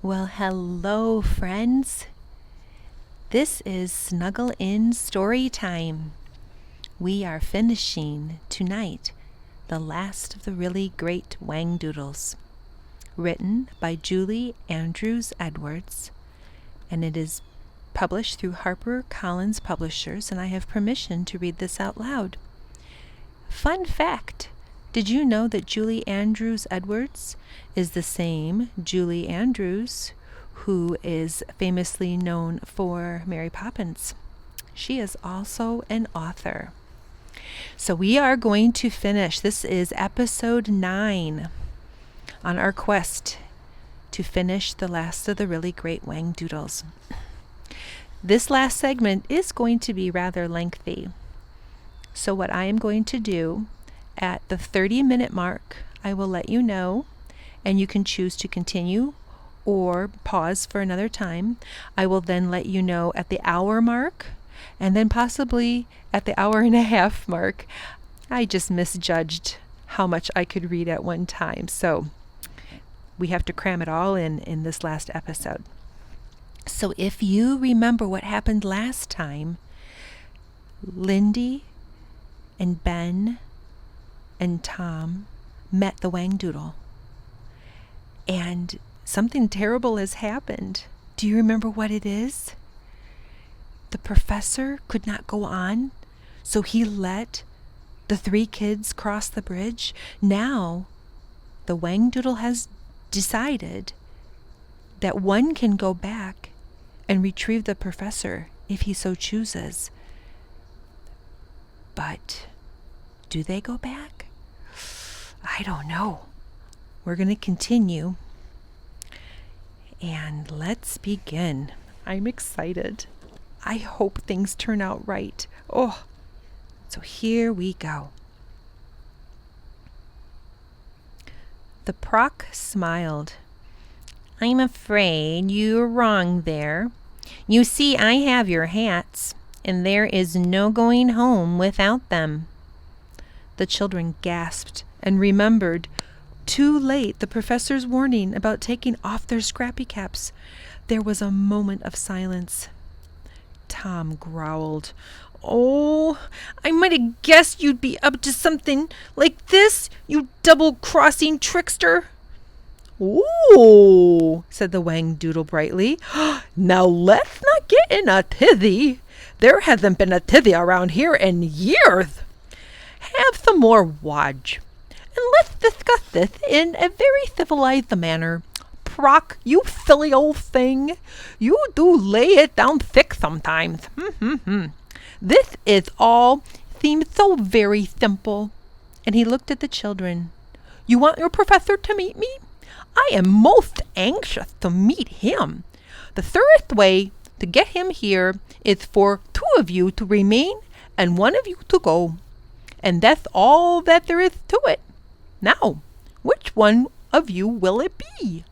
Well, hello, friends. This is Snuggle in Storytime. We are finishing tonight the last of the Really Great Whangdoodles, written by Julie Andrews Edwards, and it is published through HarperCollins Publishers, and I have permission to read this out loud. Fun fact. Did you know that Julie Andrews Edwards is the same Julie Andrews who is famously known for Mary Poppins? She is also an author. So we are going to finish. This is episode 9 on our quest to finish the last of the Really Great Whangdoodles. This last segment is going to be rather lengthy. So what I am going to do at the 30-minute mark, I will let you know, and you can choose to continue or pause for another time. I will then let you know at the hour mark, and then possibly at the hour and a half mark. I just misjudged how much I could read at one time, so we have to cram it all in this last episode. So if you remember what happened last time, Lindy and Ben and Tom met the Whangdoodle, and something terrible has happened. Do you remember what it is? The professor could not go on, so he let the 3 kids cross the bridge. Now, the Whangdoodle has decided that one can go back and retrieve the professor if he so chooses. But do they go back? I don't know. We're going to continue. And let's begin. I'm excited. I hope things turn out right. Oh, so here we go. The Proc smiled. I'm afraid you're wrong there. You see, I have your hats, and there is no going home without them. The children gasped and remembered too late the professor's warning about taking off their scrappy caps. There was a moment of silence. Tom growled, "Oh, I might have guessed you'd be up to something like this, you double-crossing trickster." "Oh," said the Whangdoodle brightly. "Now let's not get in a tizzy. There hasn't been a tizzy around here in years. Have some more wodge, and let's discuss this in a very civilized manner. Proc, you silly old thing, you do lay it down thick sometimes. This is all seems so very simple." And he looked at the children. "You want your professor to meet me? I am most anxious to meet him. The surest way to get him here is for 2 of you to remain and 1 of you to go. And that's all that there is to it. Now, which one of you will it be?"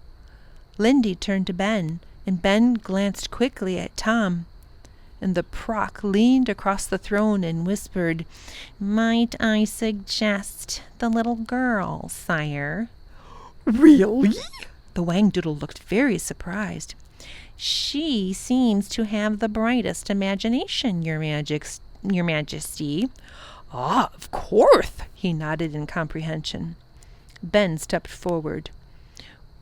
Lindy turned to Ben, and Ben glanced quickly at Tom. And the Proc leaned across the throne and whispered, "Might I suggest the little girl, sire?" "Really?" The Whangdoodle looked very surprised. "She seems to have the brightest imagination, Your Majesty." "Ah, of course," he nodded in comprehension. Ben stepped forward.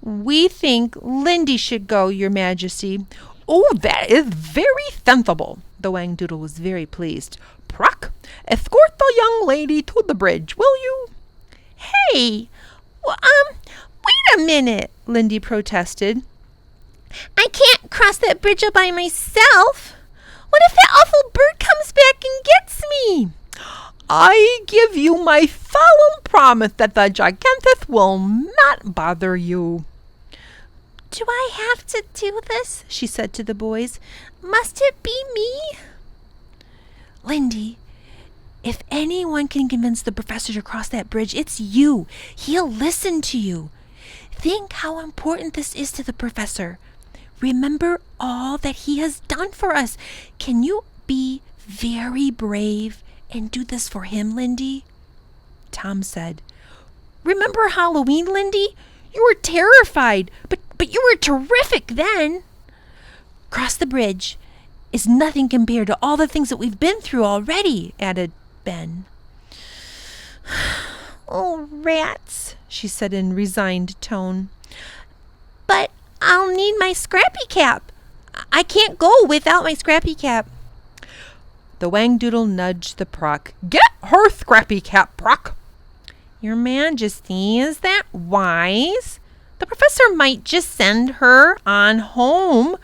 "We think Lindy should go, Your Majesty." "Oh, that is very sensible." The Whangdoodle was very pleased. "Proc, escort the young lady to the bridge, will you?" "Hey, wait a minute," Lindy protested. "I can't cross that bridge all by myself. What if that awful bird comes back and gets me?" "I give you my solemn promise that the gigantus will not bother you." "Do I have to do this?" she said to the boys. "Must it be me?" "Lindy, if anyone can convince the professor to cross that bridge, it's you. He'll listen to you. Think how important this is to the professor. Remember all that he has done for us. Can you be very brave and do this for him, Lindy?" Tom said, "Remember Halloween, Lindy? You were terrified, but but you were terrific then. Cross the bridge is nothing compared to all the things that we've been through already, added Ben. Oh, rats, she said in resigned tone. But I'll need my scrappy cap. I can't go without my scrappy cap. The Whangdoodle nudged the Proc. Get her scrappy cap, Proc. Your Majesty, is that wise? The professor might just send her on home.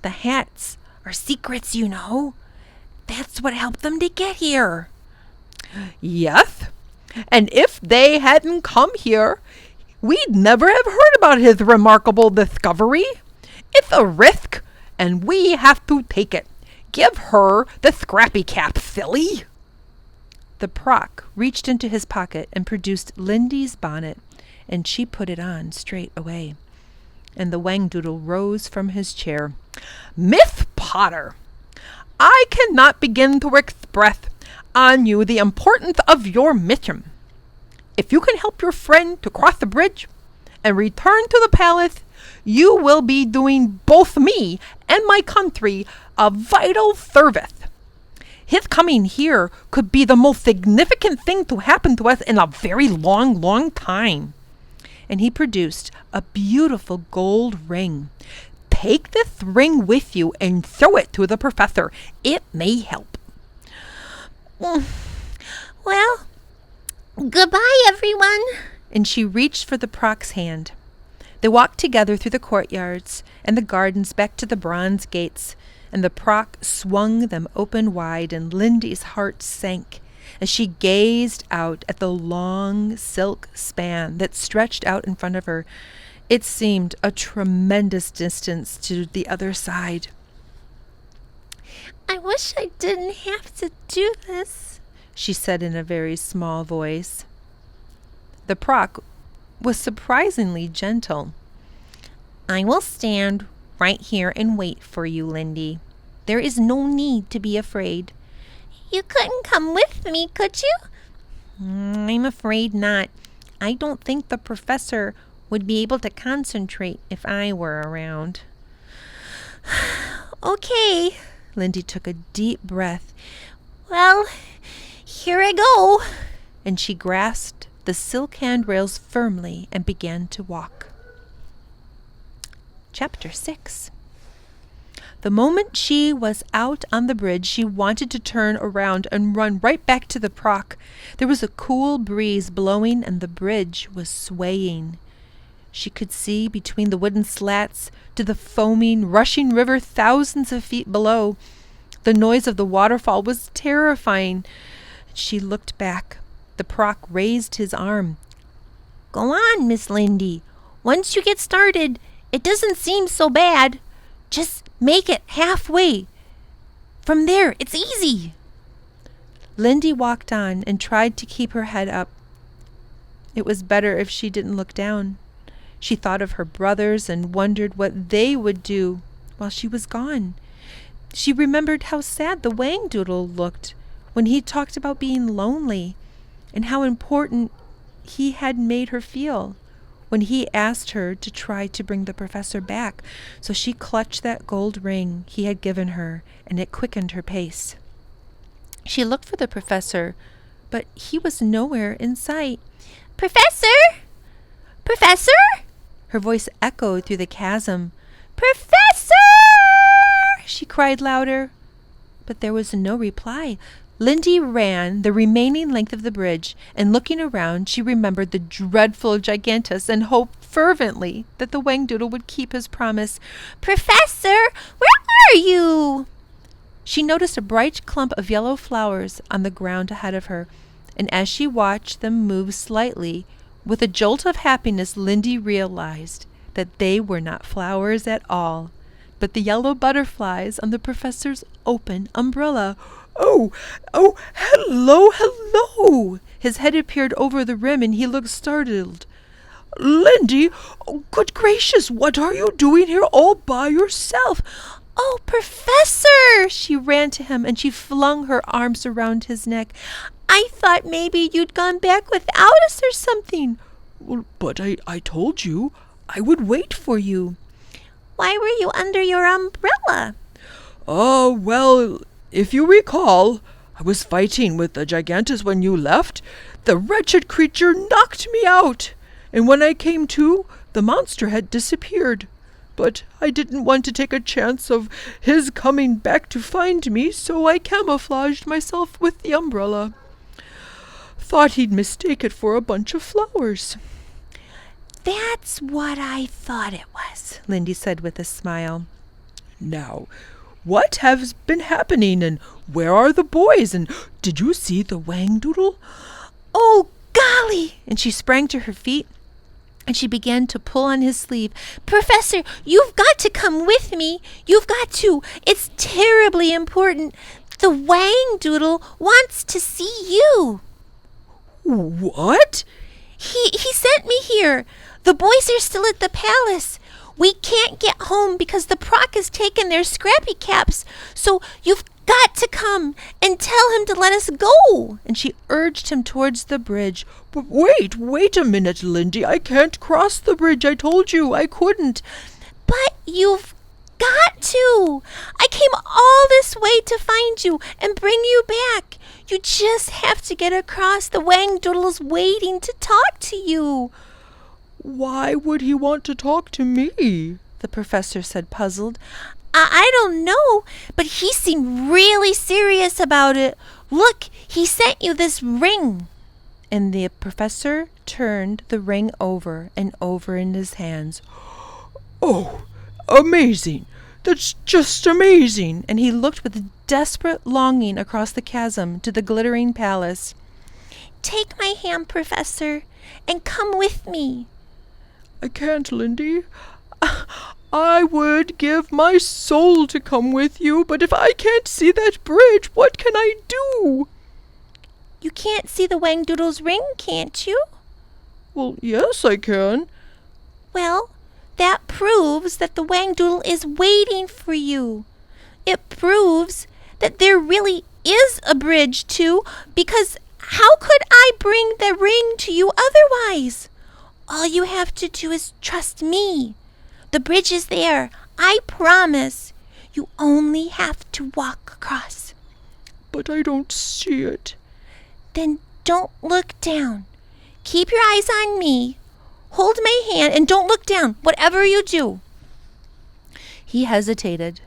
The hats are secrets, you know. That's what helped them to get here. Yes, and if they hadn't come here, we'd never have heard about his remarkable discovery. It's a risk, and we have to take it. Give her the scrappy cap, silly. The Proc reached into his pocket and produced Lindy's bonnet, and she put it on straight away. And the Whangdoodle rose from his chair. Miss Potter, I cannot begin to express on you the importance of your mission. If you can help your friend to cross the bridge and return to the palace, you will be doing both me and my country a vital service. His coming here could be the most significant thing to happen to us in a very long, long time. And he produced a beautiful gold ring. Take this ring with you and show it to the professor. It may help. Well, goodbye, everyone. And she reached for the Proc's hand. They walked together through the courtyards and the gardens back to the bronze gates, and the Proc swung them open wide, and Lindy's heart sank as she gazed out at the long silk span that stretched out in front of her. It seemed a tremendous distance to the other side. I wish I didn't have to do this, she said in a very small voice. The Proc was surprisingly gentle. I will stand right here and wait for you, Lindy. There is no need to be afraid. You couldn't come with me, could you? I'm afraid not. I don't think the professor would be able to concentrate if I were around. Okay. Lindy took a deep breath. Well, here I go. And she grasped the silk handrails firmly and began to walk. Chapter 6. The moment she was out on the bridge, she wanted to turn around and run right back to the Proc. There was a cool breeze blowing and the bridge was swaying. She could see between the wooden slats to the foaming, rushing river thousands of feet below. The noise of the waterfall was terrifying. She looked back. The Proc raised his arm. Go on, Miss Lindy. Once you get started, it doesn't seem so bad. Just make it halfway. From there, it's easy. Lindy walked on and tried to keep her head up. It was better if she didn't look down. She thought of her brothers and wondered what they would do while she was gone. She remembered how sad the Whangdoodle looked when he talked about being lonely, and how important he had made her feel when he asked her to try to bring the professor back. So she clutched that gold ring he had given her, and it quickened her pace. She looked for the professor, but he was nowhere in sight. Professor! Professor! Her voice echoed through the chasm. Professor! She cried louder, but there was no reply. Lindy ran the remaining length of the bridge, and looking around, she remembered the dreadful gigantus and hoped fervently that the Whangdoodle would keep his promise. Professor, where are you? She noticed a bright clump of yellow flowers on the ground ahead of her, and as she watched them move slightly, with a jolt of happiness, Lindy realized that they were not flowers at all, but the yellow butterflies on the professor's open umbrella. Oh, hello. His head appeared over the rim, and he looked startled. Lindy, oh, good gracious, what are you doing here all by yourself? Oh, Professor! She ran to him, and she flung her arms around his neck. I thought maybe you'd gone back without us or something. Well, but I told you I would wait for you." Why were you under your umbrella? "Oh, well, if you recall, I was fighting with the gigantus when you left. The wretched creature knocked me out, and when I came to, the monster had disappeared. But I didn't want to take a chance of his coming back to find me, so I camouflaged myself with the umbrella. Thought he'd mistake it for a bunch of flowers." That's what I thought it was, Lindy said with a smile. "Now, what has been happening, and where are the boys, and did you see the Whangdoodle?" Oh, golly! And she sprang to her feet, and she began to pull on his sleeve. "Professor, you've got to come with me. You've got to. It's terribly important. The Whangdoodle wants to see you." "What?" He sent me here. The boys are still at the palace. We can't get home because the Proc has taken their scrappy caps. So you've got to come and tell him to let us go." And she urged him towards the bridge. Wait a minute, Lindy. I can't cross the bridge. I told you I couldn't." "But you've got to. I came all this way to find you and bring you back. You just have to get across. The Whangdoodle's waiting to talk to you." "Why would he want to talk to me?" the professor said, puzzled. I don't know, but he seemed really serious about it. Look, he sent you this ring." And the professor turned the ring over and over in his hands. "Oh, amazing. That's just amazing." And he looked with desperate longing across the chasm to the glittering palace. "Take my hand, Professor, and come with me." "I can't, Lindy. I would give my soul to come with you, but if I can't see that bridge, what can I do?" "You can't see the Whangdoodle's ring, can't you?" "Well, yes, I can." "Well, that proves that the Whangdoodle is waiting for you. It proves that there really is a bridge too, because how could I bring the ring to you otherwise? All you have to do is trust me. The bridge is there, I promise. You only have to walk across." "But I don't see it." "Then don't look down. Keep your eyes on me. Hold my hand and don't look down, whatever you do." He hesitated,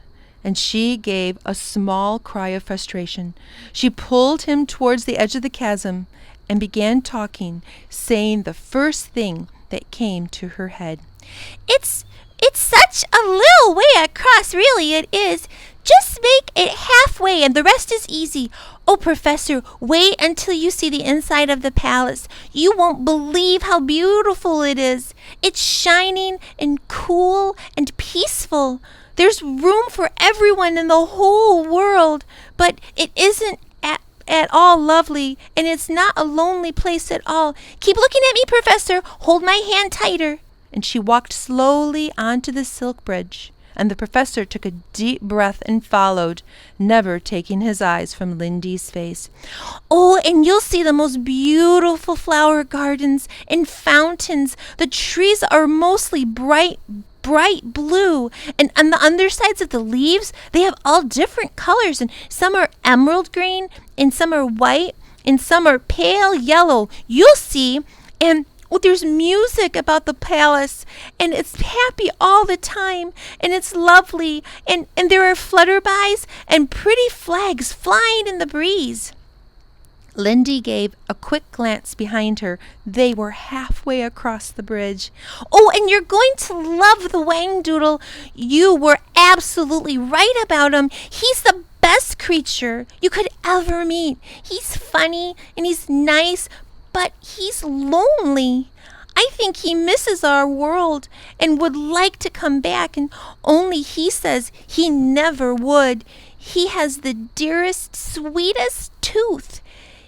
and she gave a small cry of frustration. She pulled him towards the edge of the chasm and began talking, saying the first thing that came to her head. It's such a little way across, really it is. Just make it halfway and the rest is easy. Oh, Professor, wait until you see the inside of the palace. You won't believe how beautiful it is. It's shining and cool and peaceful. There's room for everyone in the whole world, but it isn't at all lovely, and it's not a lonely place at all. Keep looking at me, Professor. Hold my hand tighter." And she walked slowly onto the silk bridge, and the professor took a deep breath and followed, never taking his eyes from Lindy's face. "Oh, and you'll see the most beautiful flower gardens and fountains. The trees are mostly bright blue, and on the undersides of the leaves they have all different colors, and some are emerald green and some are white and some are pale yellow. You'll see. And there's music about the palace, and it's happy all the time, and it's lovely, and there are flutterbys and pretty flags flying in the breeze." Lindy gave a quick glance behind her. They were halfway across the bridge. "Oh, and you're going to love the Whangdoodle. You were absolutely right about him. He's the best creature you could ever meet. He's funny and he's nice, but he's lonely. I think he misses our world and would like to come back, and only he says he never would. He has the dearest, sweetest tooth.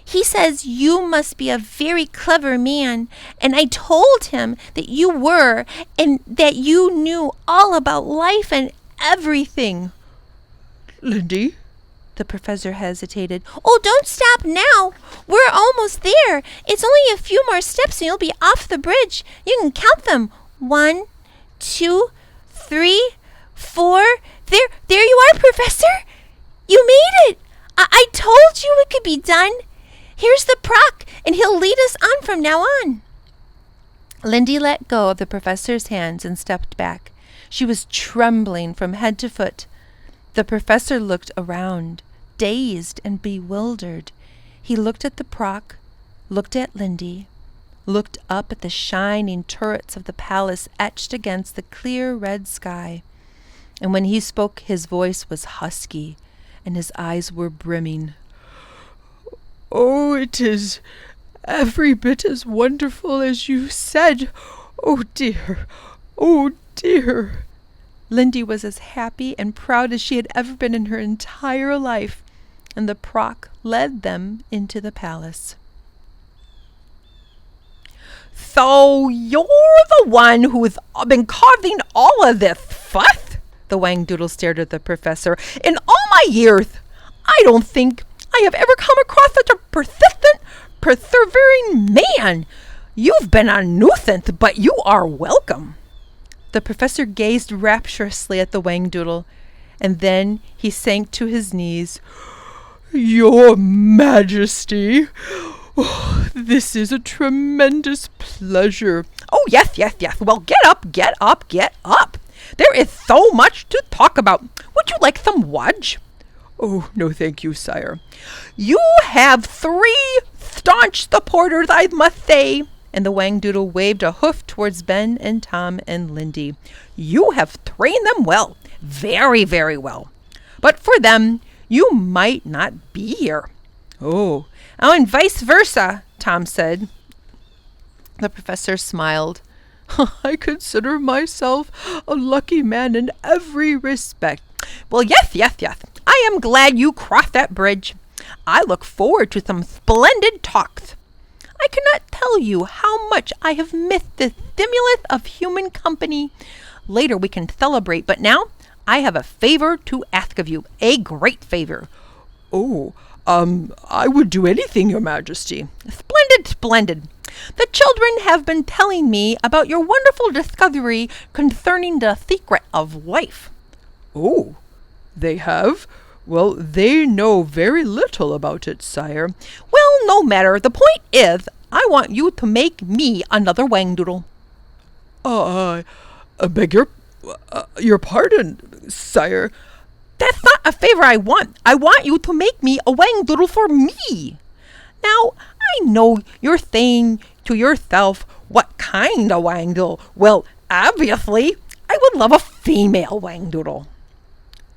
He says you must be a very clever man, and I told him that you were, and that you knew all about life and everything." "Lindy?" The professor hesitated. "Oh, don't stop now. We're almost there. It's only a few more steps and you'll be off the bridge. You can count them. 1, 2, 3, 4. There you are, Professor. You made it. I told you it could be done. Here's the proc, and he'll lead us on from now on. Lindy let go of the professor's hands and stepped back. She was trembling from head to foot. The professor looked around, dazed and bewildered. He looked at the proc, looked at Lindy, looked up at the shining turrets of the palace etched against the clear red sky. And when he spoke, his voice was husky, and his eyes were brimming. Oh, it is every bit as wonderful as you said. Oh, dear. Oh, dear. Lindy was as happy and proud as she had ever been in her entire life, and the proc led them into the palace. So you're the one who's been causing all of this fuss? The Whangdoodle stared at the professor. In all my years, I don't think I have ever come across such a persistent, persevering man. You've been a nuisance, but you are welcome. The professor gazed rapturously at the Whangdoodle, and then he sank to his knees. Your Majesty, this is a tremendous pleasure. Oh, yes. Well, get up. There is so much to talk about. Would you like some wudge? Oh, no, thank you, sire. You have 3 staunch supporters, I must say. And the Whangdoodle waved a hoof towards Ben and Tom and Lindy. You have trained them well, very, very well. But for them, you might not be here. Oh, and vice versa, Tom said. The professor smiled. I consider myself a lucky man in every respect. Well, yes. I am glad you crossed that bridge. I look forward to some splendid talks. I cannot tell you how much I have missed the stimulus of human company. Later we can celebrate, but now I have a favor to ask of you, a great favor. Oh, I would do anything, Your Majesty. Splendid. The children have been telling me about your wonderful discovery concerning the secret of life. Oh, they have? Well, they know very little about it, sire. Well, no matter. The point is, I want you to make me another Whangdoodle. I beg your pardon, sire. That's not a favor I want. I want you to make me a Whangdoodle for me. Now, I know you're saying to yourself, what kind of Whangdoodle? Well, obviously, I would love a female Whangdoodle.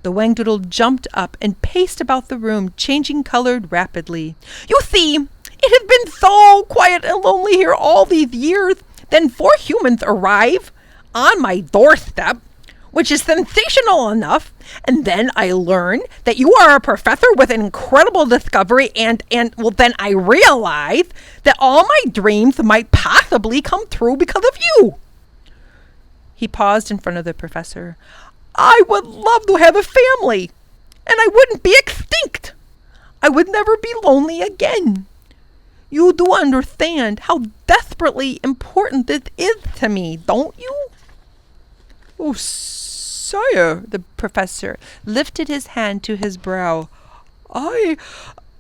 The Whangdoodle jumped up and paced about the room, changing color rapidly. You see, it has been so quiet and lonely here all these years. Then 4 humans arrive on my doorstep, which is sensational enough. And then I learn that you are a professor with an incredible discovery, and well, then I realize that all my dreams might possibly come true because of you. He paused in front of the professor. I would love to have a family, and I wouldn't be extinct. I would never be lonely again. You do understand how desperately important this is to me, don't you? Oh, sire, the professor lifted his hand to his brow. I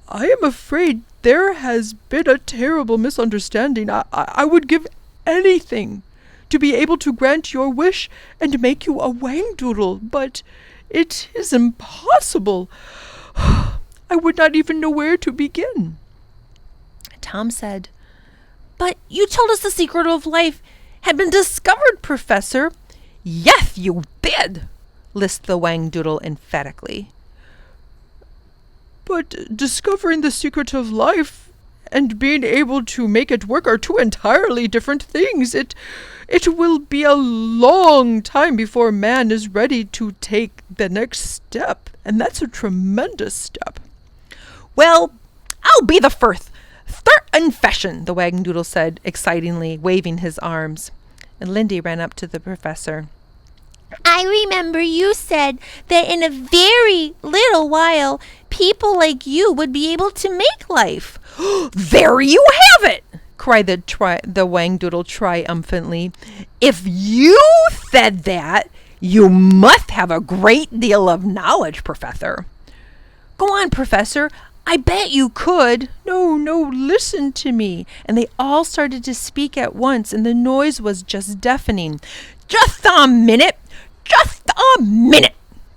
am afraid there has been a terrible misunderstanding. I would give anything to be able to grant your wish and make you a Whangdoodle, but it is impossible. I would not even know where to begin. Tom said, But you told us the secret of life had been discovered, Professor. Yes, you did, lisped the Whangdoodle emphatically. But discovering the secret of life and being able to make it work are 2 entirely different things. It will be a long time before man is ready to take the next step, and that's a tremendous step. Well, I'll be the first. Start in fashion, the Whangdoodle said excitingly, waving his arms. And Lindy ran up to the professor. I remember you said that in a very little while, people like you would be able to make life. There you have it, cried the Whangdoodle triumphantly. "If you said that, you must have a great deal of knowledge, Professor." "Go on, Professor. I bet you could." No, listen to me." And they all started to speak at once, and the noise was just deafening. "Just a minute! Just a minute!"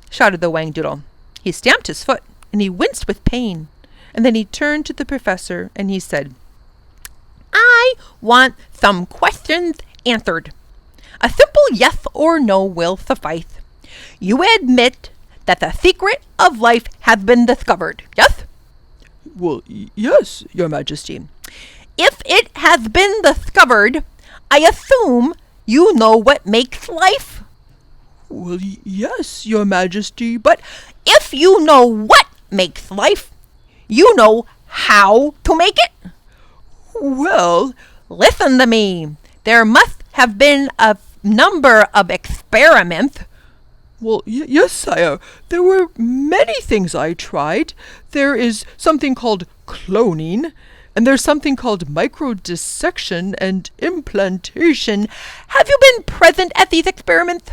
shouted the Whangdoodle. He stamped his foot, and he winced with pain. And then he turned to the professor, and he said, "I want some questions answered. A simple yes or no will suffice. You admit that the secret of life has been discovered, yes?" Well, yes, Your Majesty. "If it has been discovered, I assume you know what makes life?" Well, yes, Your Majesty, but "If you know what makes life, you know how to make it?" well, "Listen to me. There must have been a number of experiments." well, yes, sire. There were many things I tried. There is something called cloning, and there's something called microdissection and implantation. "Have you been present at these experiments?"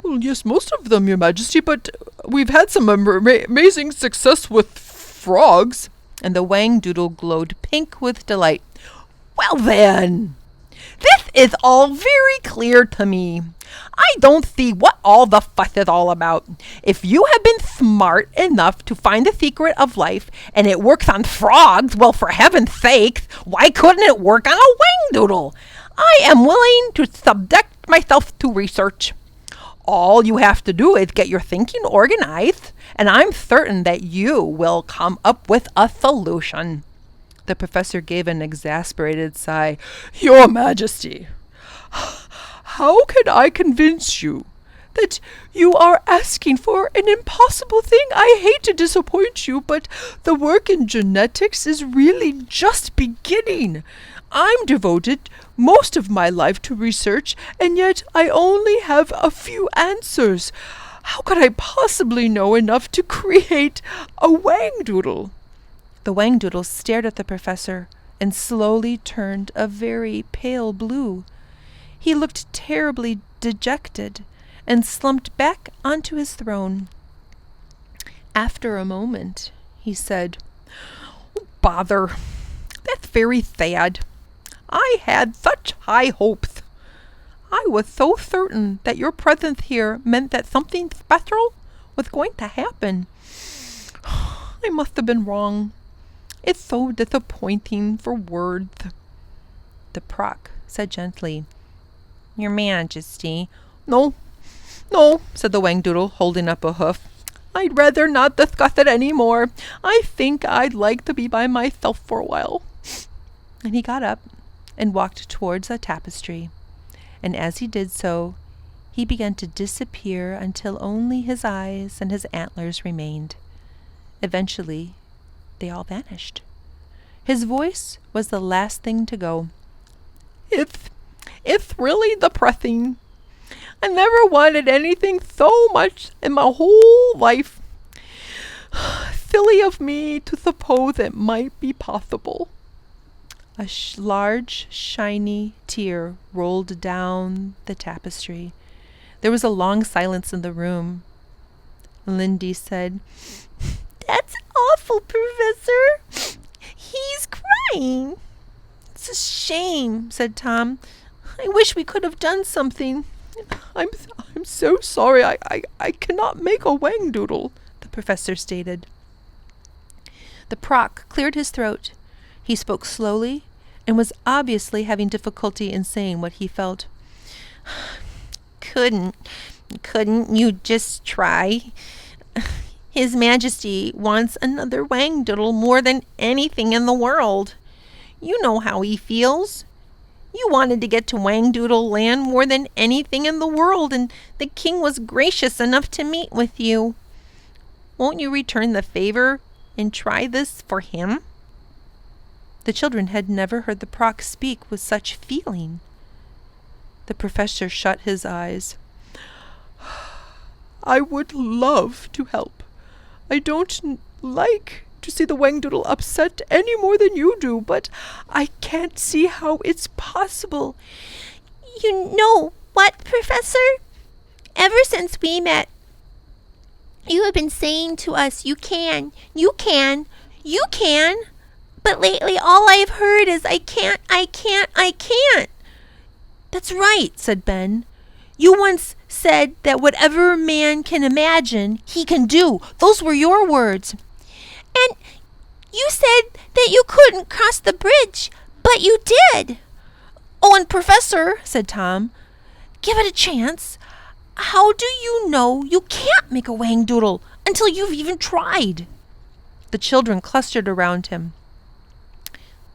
Well, yes, most of them, Your Majesty, but we've had some amazing success with frogs. And the Whangdoodle glowed pink with delight. "Well then, this is all very clear to me. I don't see what all the fuss is all about. If you have been smart enough to find the secret of life and it works on frogs, well, for heaven's sakes, why couldn't it work on a Whangdoodle? I am willing to subject myself to research. All you have to do is get your thinking organized, and I'm certain that you will come up with a solution." The professor gave an exasperated sigh. Your Majesty, how can I convince you that you are asking for an impossible thing? I hate to disappoint you, but the work in genetics is really just beginning. I'm devoted most of my life to research, and yet I only have a few answers. How could I possibly know enough to create a Whangdoodle? The Whangdoodle stared at the professor and slowly turned a very pale blue. He looked terribly dejected and slumped back onto his throne. After a moment, he said, "Bother, that's very sad. I had such high hopes. I was so certain that your presence here meant that something special was going to happen. I must have been wrong. It's so disappointing for words." The Proc said gently, "Your Majesty." No, said the Whangdoodle, holding up a hoof. "I'd rather not discuss it any more. I think I'd like to be by myself for a while." And he got up and walked towards a tapestry. And as he did so, he began to disappear until only his eyes and his antlers remained. Eventually, they all vanished. His voice was the last thing to go. It's really depressing. I never wanted anything so much in my whole life. Silly of me to suppose it might be possible." A large, shiny tear rolled down the tapestry. There was a long silence in the room. Lindy said, "That's awful, Professor. He's crying." "It's a shame," said Tom. "I wish we could have done something." I'm so sorry. I cannot make a Whangdoodle," the professor stated. The Proc cleared his throat. He spoke slowly and was obviously having difficulty in saying what he felt. Couldn't you just try? His Majesty wants another Whangdoodle more than anything in the world. You know how he feels. You wanted to get to Whangdoodle Land more than anything in the world, and the king was gracious enough to meet with you. Won't you return the favor and try this for him?" The children had never heard the Proc speak with such feeling. The professor shut his eyes. "I would love to help. I don't like to see the Whangdoodle upset any more than you do, but I can't see how it's possible. You know what, Professor? Ever since we met, you have been saying to us, you can, you can, you can. But lately all I've heard is I can't, I can't, I can't. That's right, said Ben. You once said that whatever man can imagine, he can do. Those were your words. And you said that you couldn't cross the bridge, but you did. Oh, and Professor, said Tom, give it a chance. How do you know you can't make a Whangdoodle until you've even tried? The children clustered around him.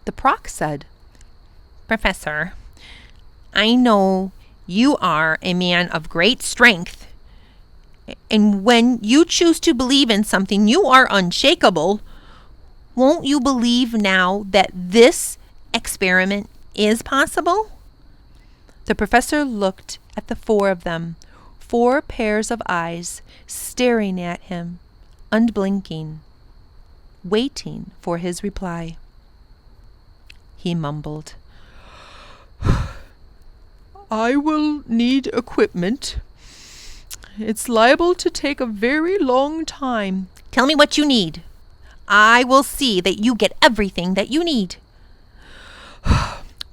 The Proc said, Professor, I know you are a man of great strength. And when you choose to believe in something, you are unshakable. Won't you believe now that this experiment is possible? The professor looked at the four of them, 4 pairs of eyes staring at him, unblinking, waiting for his reply. He mumbled, I will need equipment. It's liable to take a very long time. Tell me what you need. I will see that you get everything that you need.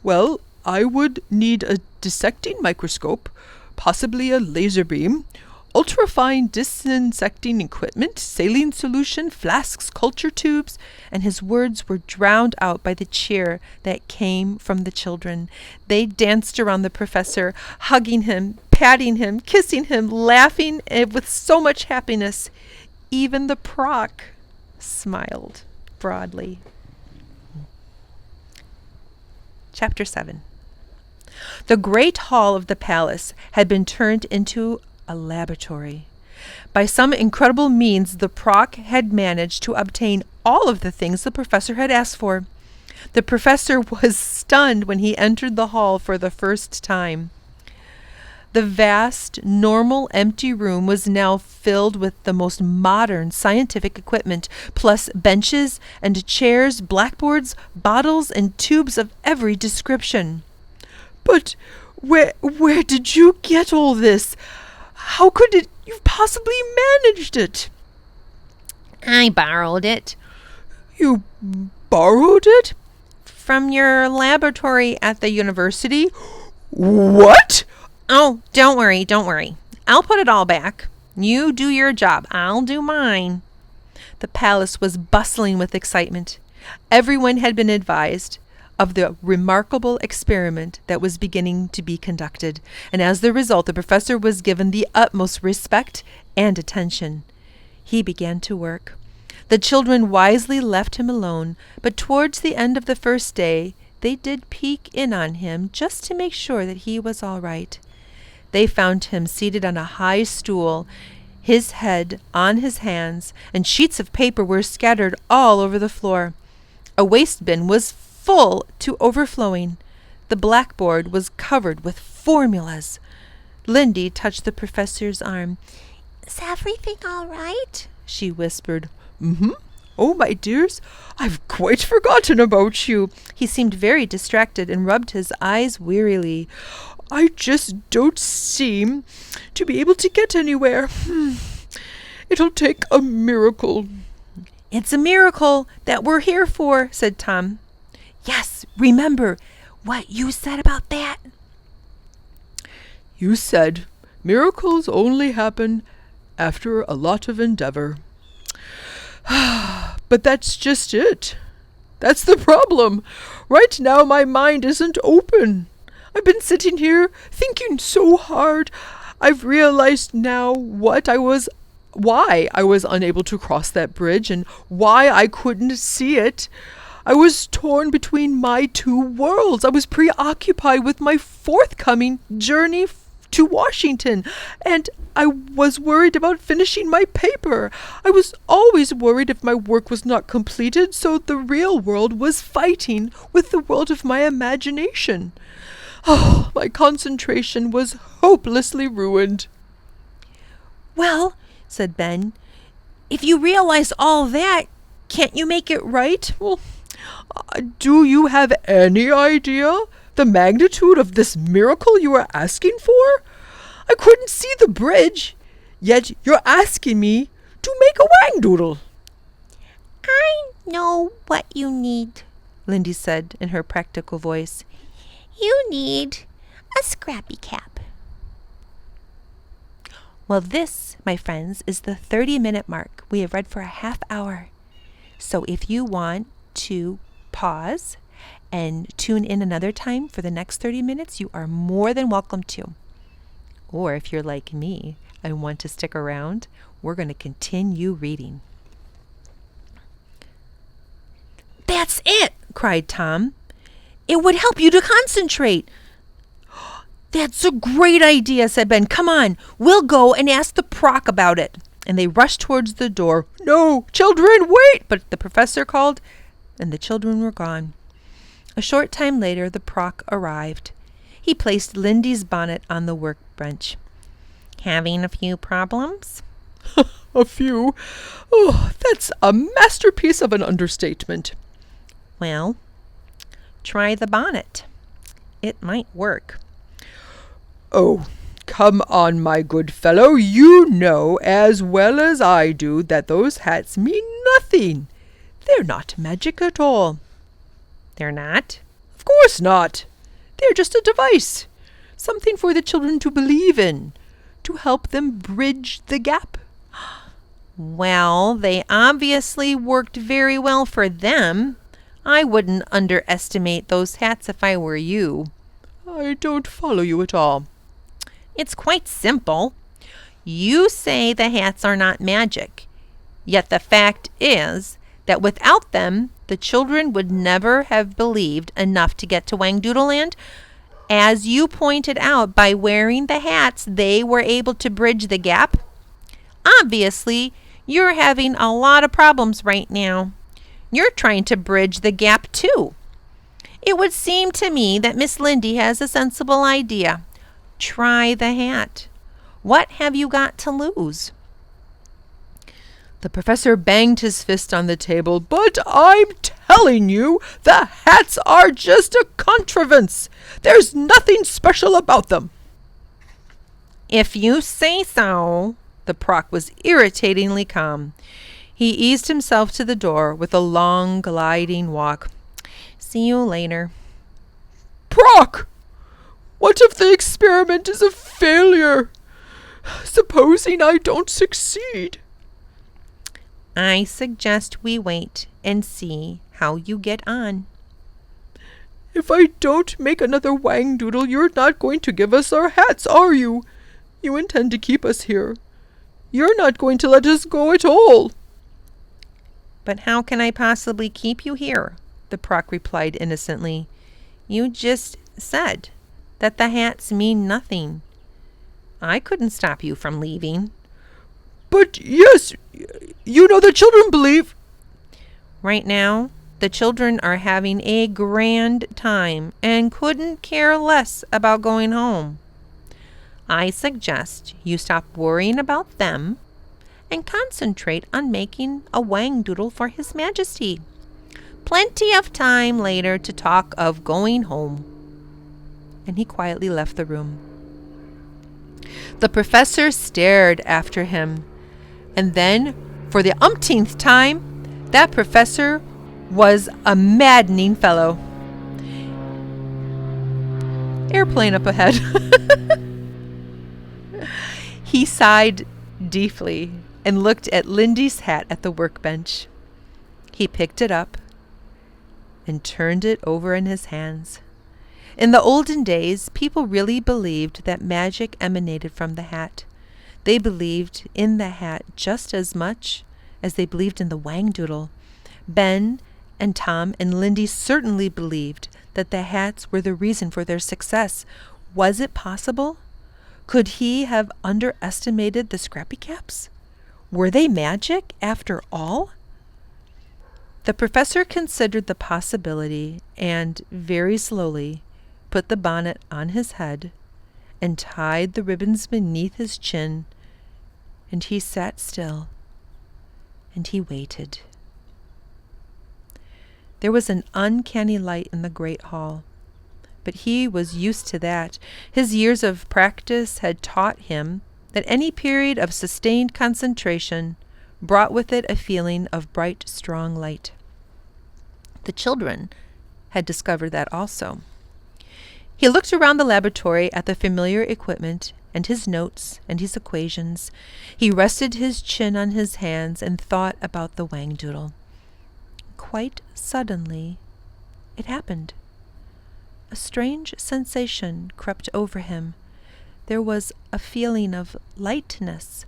Well, I would need a dissecting microscope, possibly a laser beam, ultrafine disinfecting equipment, saline solution, flasks, culture tubes, and his words were drowned out by the cheer that came from the children. They danced around the professor, hugging him, patting him, kissing him, laughing with so much happiness. Even the Proc smiled broadly. Chapter 7. The great hall of the palace had been turned into a laboratory. By some incredible means, the Proc had managed to obtain all of the things the professor had asked for. The professor was stunned when he entered the hall for the first time. The vast, normal, empty room was now filled with the most modern scientific equipment, plus benches and chairs, blackboards, bottles, and tubes of every description. But where did you get all this? How could you possibly managed it? I borrowed it. You borrowed it? From your laboratory at the university? What? Oh, don't worry. I'll put it all back. You do your job. I'll do mine. The palace was bustling with excitement. Everyone had been advised of the remarkable experiment that was beginning to be conducted, and as the result, the professor was given the utmost respect and attention. He began to work. The children wisely left him alone, but towards the end of the first day, they did peek in on him just to make sure that he was all right. They found him seated on a high stool, his head on his hands, and sheets of paper were scattered all over the floor. A waste bin was full to overflowing. The blackboard was covered with formulas. Lindy touched the professor's arm. Is everything all right? She whispered. Mm-hmm. Oh, my dears, I've quite forgotten about you. He seemed very distracted and rubbed his eyes wearily. I just don't seem to be able to get anywhere. It'll take a miracle. It's a miracle that we're here for, said Tom. Yes, remember what you said about that. You said miracles only happen after a lot of endeavor. But that's just it. That's the problem. Right now my mind isn't open. I've been sitting here thinking so hard. I've realized now why I was unable to cross that bridge and why I couldn't see it. I was torn between my 2 worlds. I was preoccupied with my forthcoming journey to Washington, and I was worried about finishing my paper. I was always worried if my work was not completed, so the real world was fighting with the world of my imagination. Oh, my concentration was hopelessly ruined. Well, said Ben, if you realize all that, Can't you make it right? Well, do you have any idea the magnitude of this miracle you are asking for? I couldn't see the bridge, yet you're asking me to make a whangdoodle. I know what you need, Lindy said in her practical voice. You need a scrappy cap. Well, this, my friends, is the 30-minute mark. We have read for a half hour. So if you want to pause and tune in another time for the next 30 minutes, you are more than welcome to. Or if you're like me and want to stick around, we're going to continue reading. That's it, cried Tom. It would help you to concentrate. That's a great idea, said Ben. Come on, we'll go and ask the proc about it. And they rushed towards the door. No, children, wait! But the professor called, and the children were gone. A short time later, the proc arrived. He placed Lindy's bonnet on the workbench. Having a few problems? A few? Oh, that's a masterpiece of an understatement. Well, try the bonnet. It might work. Oh, come on, my good fellow. You know as well as I do that those hats mean nothing. They're not magic at all. They're not? Of course not. They're just a device. Something for the children to believe in, to help them bridge the gap. Well, they obviously worked very well for them. I wouldn't underestimate those hats if I were you. I don't follow you at all. It's quite simple. You say the hats are not magic, yet the fact is that without them, the children would never have believed enough to get to Whangdoodle Land. As you pointed out, by wearing the hats, they were able to bridge the gap. Obviously, you're having a lot of problems right now. You're trying to bridge the gap too. It would seem to me that Miss Lindy has a sensible idea. Try the hat. What have you got to lose? The professor banged his fist on the table. But I'm telling you, the hats are just a contrivance. There's nothing special about them. If you say so. The proc was irritatingly calm. He eased himself to the door with a long, gliding walk. See you later. Proc! What if the experiment is a failure? Supposing I don't succeed? I suggest we wait and see how you get on. If I don't make another whangdoodle, you're not going to give us our hats, are you? You intend to keep us here. You're not going to let us go at all. But how can I possibly keep you here? The proc replied innocently. You just said that the hats mean nothing. I couldn't stop you from leaving. But yes, you know the children believe. Right now, the children are having a grand time and couldn't care less about going home. I suggest you stop worrying about them and concentrate on making a whangdoodle for His Majesty. Plenty of time later to talk of going home. And he quietly left the room. The professor stared after him, and then, for the umpteenth time, that professor was a maddening fellow. Airplane up ahead. He sighed deeply and looked at Lindy's hat at the workbench. He picked it up and turned it over in his hands. In the olden days, people really believed that magic emanated from the hat. They believed in the hat just as much as they believed in the whangdoodle. Ben and Tom and Lindy certainly believed that the hats were the reason for their success. Was it possible? Could he have underestimated the scrappy caps? Were they magic after all? The professor considered the possibility and, very slowly, put the bonnet on his head and tied the ribbons beneath his chin, and he sat still and he waited. There was an uncanny light in the great hall, but he was used to that. His years of practice had taught him that any period of sustained concentration brought with it a feeling of bright, strong light. The children had discovered that also. He looked around the laboratory at the familiar equipment and his notes and his equations. He rested his chin on his hands and thought about the Whangdoodle. Quite suddenly, it happened. A strange sensation crept over him. There was a feeling of lightness,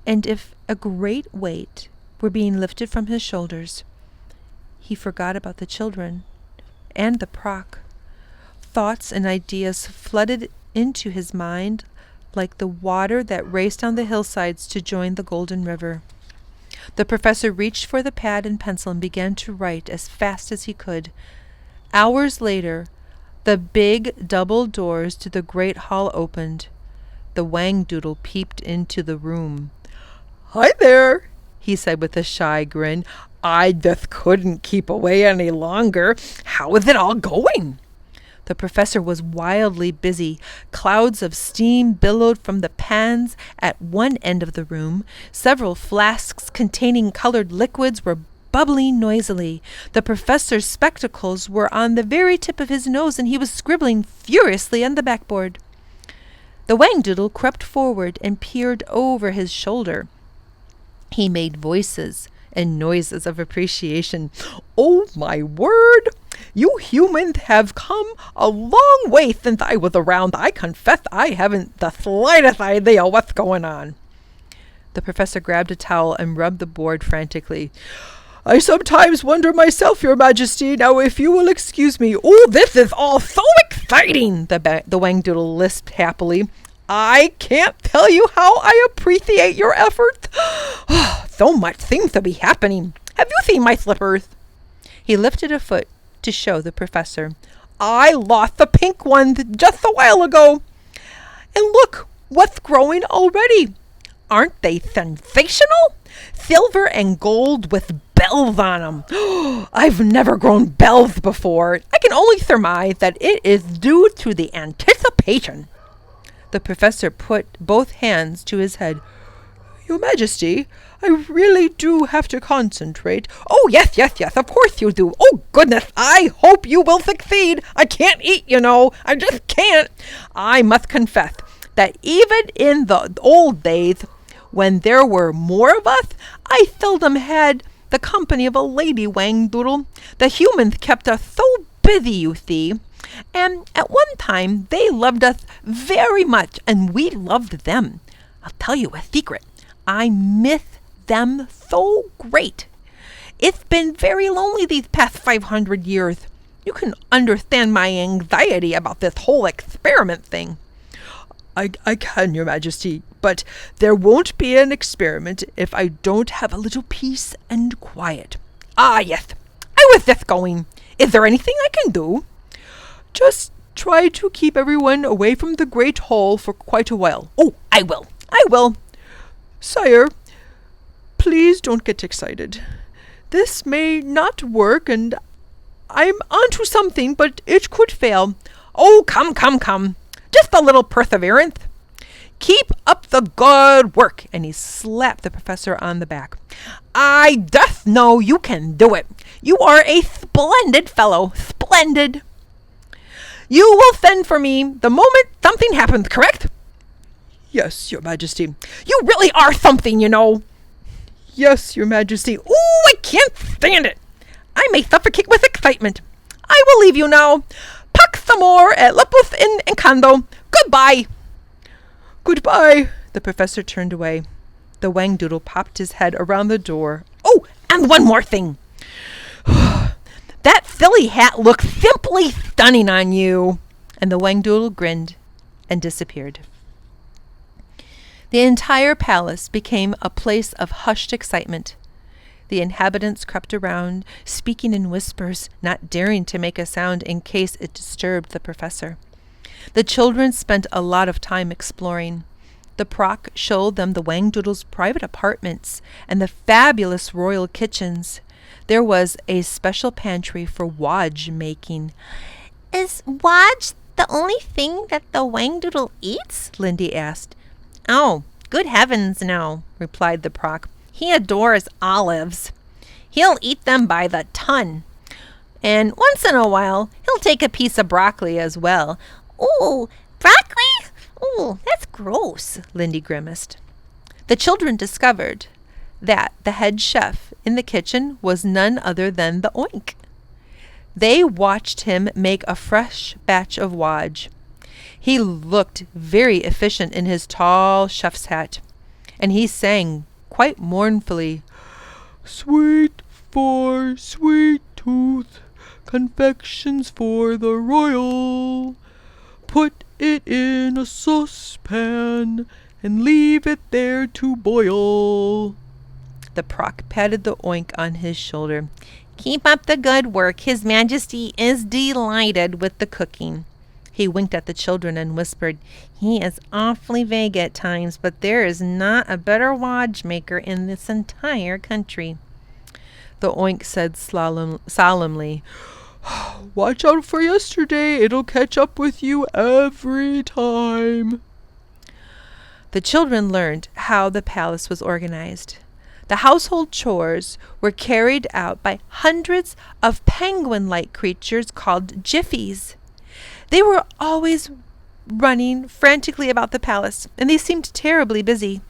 and if a great weight were being lifted from his shoulders, he forgot about the children and the proc. Thoughts and ideas flooded into his mind like the water that raced down the hillsides to join the golden river. The professor reached for the pad and pencil and began to write as fast as he could. Hours later, the big double doors to the great hall opened. The Whangdoodle peeped into the room. "Hi there," he said with a shy grin. "I just couldn't keep away any longer. How is it all going?" The professor was wildly busy. Clouds of steam billowed from the pans at one end of the room. Several flasks containing colored liquids were bubbling noisily. The professor's spectacles were on the very tip of his nose, and he was scribbling furiously on the backboard. The Whangdoodle crept forward and peered over his shoulder. He made voices and noises of appreciation. "Oh, my word! You humans have come a long way since I was around. I confess I haven't the slightest idea what's going on." The professor grabbed a towel and rubbed the board frantically. "I sometimes wonder myself, Your Majesty. Now, if you will excuse me." "Oh, this is all so exciting," the Whangdoodle lisped happily. "I can't tell you how I appreciate your efforts. So much seems to be happening. Have you seen my slippers?" He lifted a foot to show the professor. "I lost the pink one just a while ago. And look what's growing already. Aren't they sensational? Silver and gold with bells on them. I've never grown bells before. I can only surmise that it is due to the anticipation." The professor put both hands to his head. "Your Majesty, I really do have to concentrate." "Oh, yes, of course you do. Oh, goodness, I hope you will succeed. I can't eat, you know. I just can't. I must confess that even in the old days, when there were more of us, I seldom had the company of a lady Whangdoodle. The humans kept us so busy, you see. And at one time, they loved us very much, and we loved them. I'll tell you a secret. I miss them so great. It's been very lonely these past 500 years. You can understand my anxiety about this whole experiment thing." I can, Your Majesty, but there won't be an experiment if I don't have a little peace and quiet." "Ah, yes, I was just going. Is there anything I can do?" "Just try to keep everyone away from the great hall for quite a while." "Oh, I will. "Sire, please don't get excited. This may not work, and I'm onto something, but it could fail." "Oh, come. Just a little perseverance. Keep up the good work." And he slapped the professor on the back. "I just know you can do it. You are a splendid fellow. Splendid. You will send for me the moment something happens, correct?" "Yes, Your Majesty." "You really are something, you know." "Yes, Your Majesty." "Ooh, I can't stand it. I may suffocate with excitement. I will leave you now. Pax amor et lepus in encando. Goodbye." "Goodbye." The professor turned away. The Whangdoodle popped his head around the door. "Oh, and one more thing. That silly hat looks simply stunning on you." And the Whangdoodle grinned and disappeared. The entire palace became a place of hushed excitement. The inhabitants crept around, speaking in whispers, not daring to make a sound in case it disturbed the professor. The children spent a lot of time exploring. The proc showed them the Whangdoodle's private apartments and the fabulous royal kitchens. There was a special pantry for wodge making. Is wodge the only thing that the Whangdoodle eats? Lindy asked. Oh, good heavens, no, replied the Proc. He adores olives. He'll eat them by the ton. And once in a while, he'll take a piece of broccoli as well. Ooh, broccoli? Ooh, that's gross, Lindy grimaced. The children discovered that the head chef in the kitchen was none other than the Oink. They watched him make a fresh batch of wodge. He looked very efficient in his tall chef's hat, and he sang quite mournfully, "Sweet for sweet tooth, confections for the royal. Put it in a saucepan and leave it there to boil." The Proc patted the Oink on his shoulder. Keep up the good work. His Majesty is delighted with the cooking. He winked at the children and whispered, He is awfully vague at times, but there is not a better wodge maker in this entire country. The Oink said solemnly, "Watch out for yesterday. It'll catch up with you every time." The children learned how the palace was organized. The household chores were carried out by hundreds of penguin-like creatures called jiffies. They were always running frantically about the palace, and they seemed terribly busy.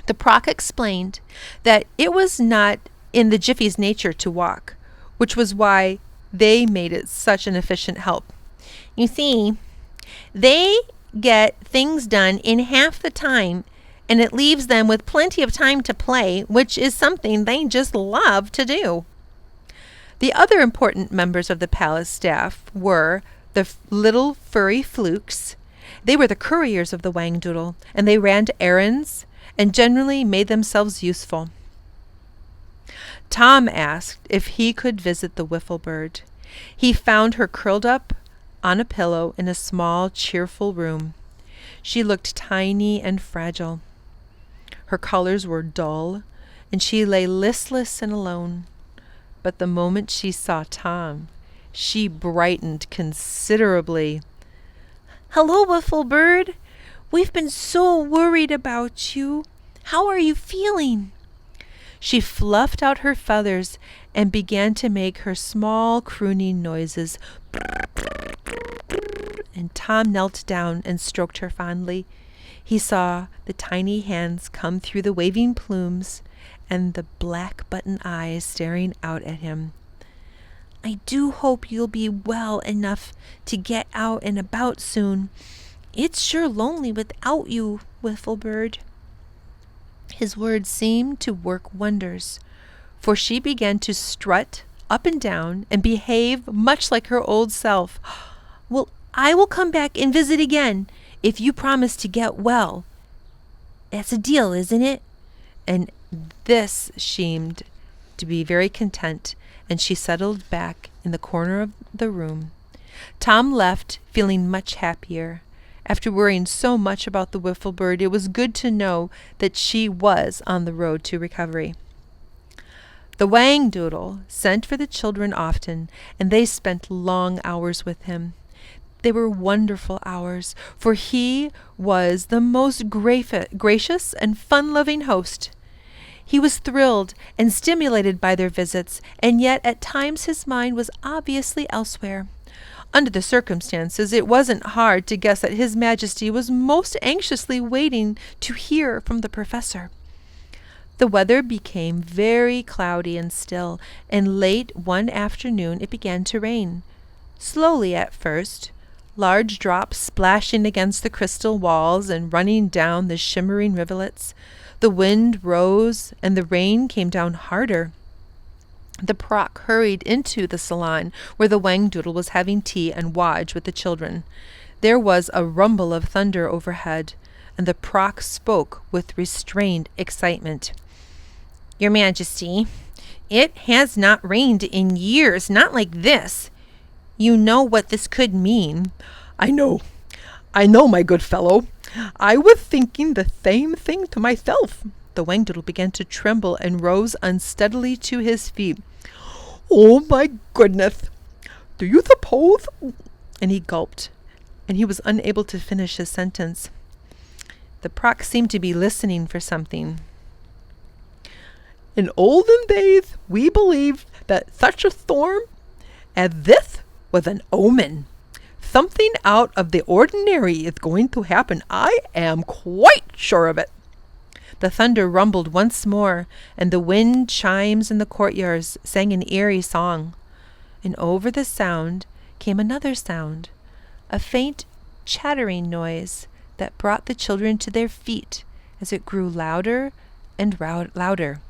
The Proc explained that it was not in the jiffy's nature to walk, which was why they made it such an efficient help. You see, they get things done in half the time, and it leaves them with plenty of time to play, which is something they just love to do. The other important members of the palace staff were the little furry flukes. They were the couriers of the Whangdoodle, and they ran errands and generally made themselves useful. Tom asked if he could visit the Wiffle Bird. He found her curled up on a pillow in a small, cheerful room. She looked tiny and fragile. Her colors were dull, and she lay listless and alone. But the moment she saw Tom, she brightened considerably. Hello, Wiffle Bird. We've been so worried about you. How are you feeling? She fluffed out her feathers and began to make her small crooning noises. And Tom knelt down and stroked her fondly. He saw the tiny hands come through the waving plumes and the black button eyes staring out at him. I do hope you'll be well enough to get out and about soon. It's sure lonely without you, Wiffle Bird. His words seemed to work wonders, for she began to strut up and down and behave much like her old self. Well, I will come back and visit again if you promise to get well. That's a deal, isn't it? And this seemed to be very content, and she settled back in the corner of the room. Tom left feeling much happier. After worrying so much about the Wiffle Bird, it was good to know that she was on the road to recovery. The Whangdoodle sent for the children often, and they spent long hours with him. They were wonderful hours, for he was the most gracious and fun-loving host. He was thrilled and stimulated by their visits, and yet at times his mind was obviously elsewhere. Under the circumstances, it wasn't hard to guess that His Majesty was most anxiously waiting to hear from the professor. The weather became very cloudy and still, and late one afternoon it began to rain. Slowly at first, large drops splashing against the crystal walls and running down the shimmering rivulets. The wind rose, and the rain came down harder. The Proc hurried into the salon where the Whangdoodle was having tea and wodge with the children. There was a rumble of thunder overhead, and the Proc spoke with restrained excitement. Your Majesty, it has not rained in years, not like this. You know what this could mean. I know, my good fellow. I was thinking the same thing to myself. The Whangdoodle began to tremble and rose unsteadily to his feet. Oh my goodness! Do you suppose? And he gulped, and he was unable to finish his sentence. The Proc seemed to be listening for something. In olden days, we believed that such a storm as this was an omen. Something out of the ordinary is going to happen. I am quite sure of it. The thunder rumbled once more, and the wind chimes in the courtyards sang an eerie song. And over the sound came another sound, a faint chattering noise that brought the children to their feet as it grew louder and louder.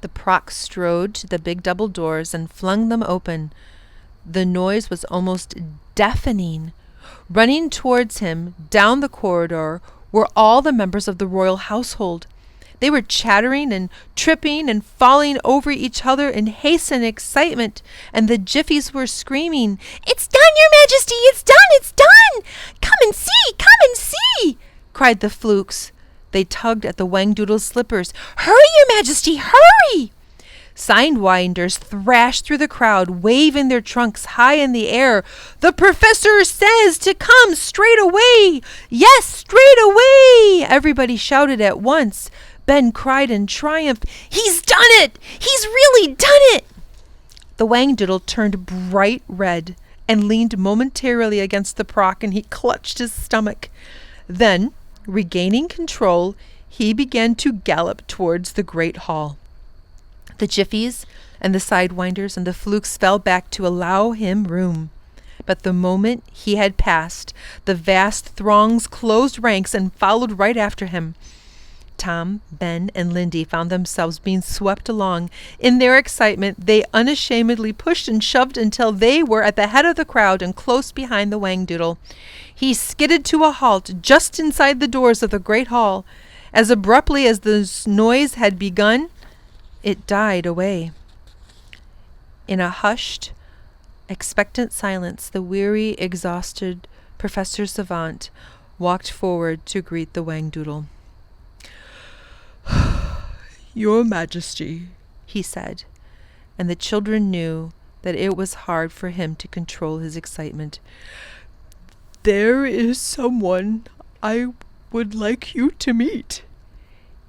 The Proc strode to the big double doors and flung them open. The noise was almost deafening. Running towards him down the corridor were all the members of the royal household. They were chattering and tripping and falling over each other in haste and excitement, and the Jiffies were screaming, "It's done, Your Majesty! It's done! It's done! Come and see! Come and see!" cried the Flukes. They tugged at the Whangdoodle's slippers. "Hurry, Your Majesty! Hurry!" Sidewinders thrashed through the crowd, waving their trunks high in the air. "The professor says to come straight away! Yes, straight away!" Everybody shouted at once. Ben cried in triumph, "He's done it! He's really done it!" The Whangdoodle turned bright red and leaned momentarily against the Proc, and he clutched his stomach. Then, regaining control, he began to gallop towards the great hall. The Jiffies and the Sidewinders and the Flukes fell back to allow him room. But the moment he had passed, the vast throngs closed ranks and followed right after him. Tom, Ben, and Lindy found themselves being swept along. In their excitement, they unashamedly pushed and shoved until they were at the head of the crowd and close behind the Whangdoodle. He skidded to a halt just inside the doors of the great hall. As abruptly as the noise had begun, it died away. In a hushed, expectant silence, the weary, exhausted Professor Savant walked forward to greet the Whangdoodle. Your Majesty, he said, and the children knew that it was hard for him to control his excitement. There is someone I would like you to meet.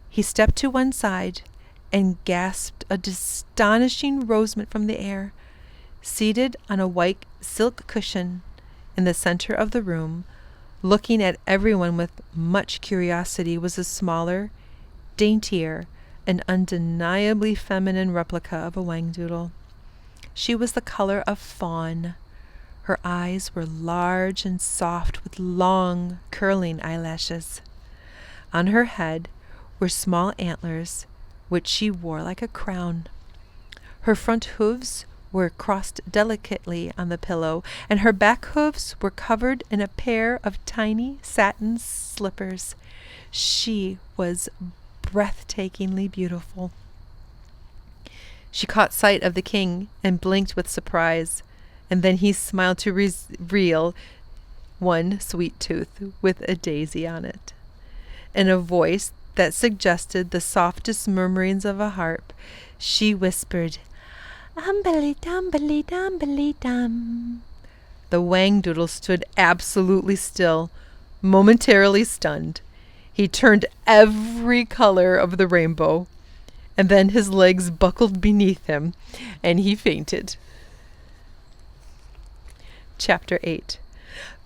He stepped to one side and gasped a astonishing rosement from the air. Seated on a white silk cushion in the center of the room, looking at everyone with much curiosity, was a smaller, daintier, and undeniably feminine replica of a Whangdoodle. She was the color of fawn. Her eyes were large and soft with long, curling eyelashes. On her head were small antlers, which she wore like a crown. Her front hooves were crossed delicately on the pillow, and her back hooves were covered in a pair of tiny satin slippers. She was breathtakingly beautiful. She caught sight of the king and blinked with surprise, and then he smiled to reveal one sweet tooth with a daisy on it. In a voice that suggested the softest murmurings of a harp, she whispered, "Umbly dumbly dumbly dum." The Whangdoodle stood absolutely still, momentarily stunned. He turned every color of the rainbow, and then his legs buckled beneath him, and he fainted. Chapter 8.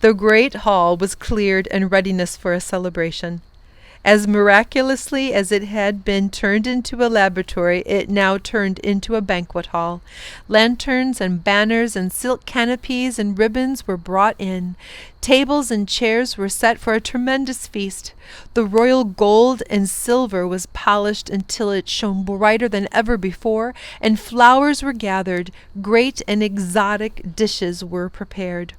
The great hall was cleared in readiness for a celebration. As miraculously as it had been turned into a laboratory, it now turned into a banquet hall. Lanterns and banners and silk canopies and ribbons were brought in. Tables and chairs were set for a tremendous feast. The royal gold and silver was polished until it shone brighter than ever before, and flowers were gathered. Great and exotic dishes were prepared.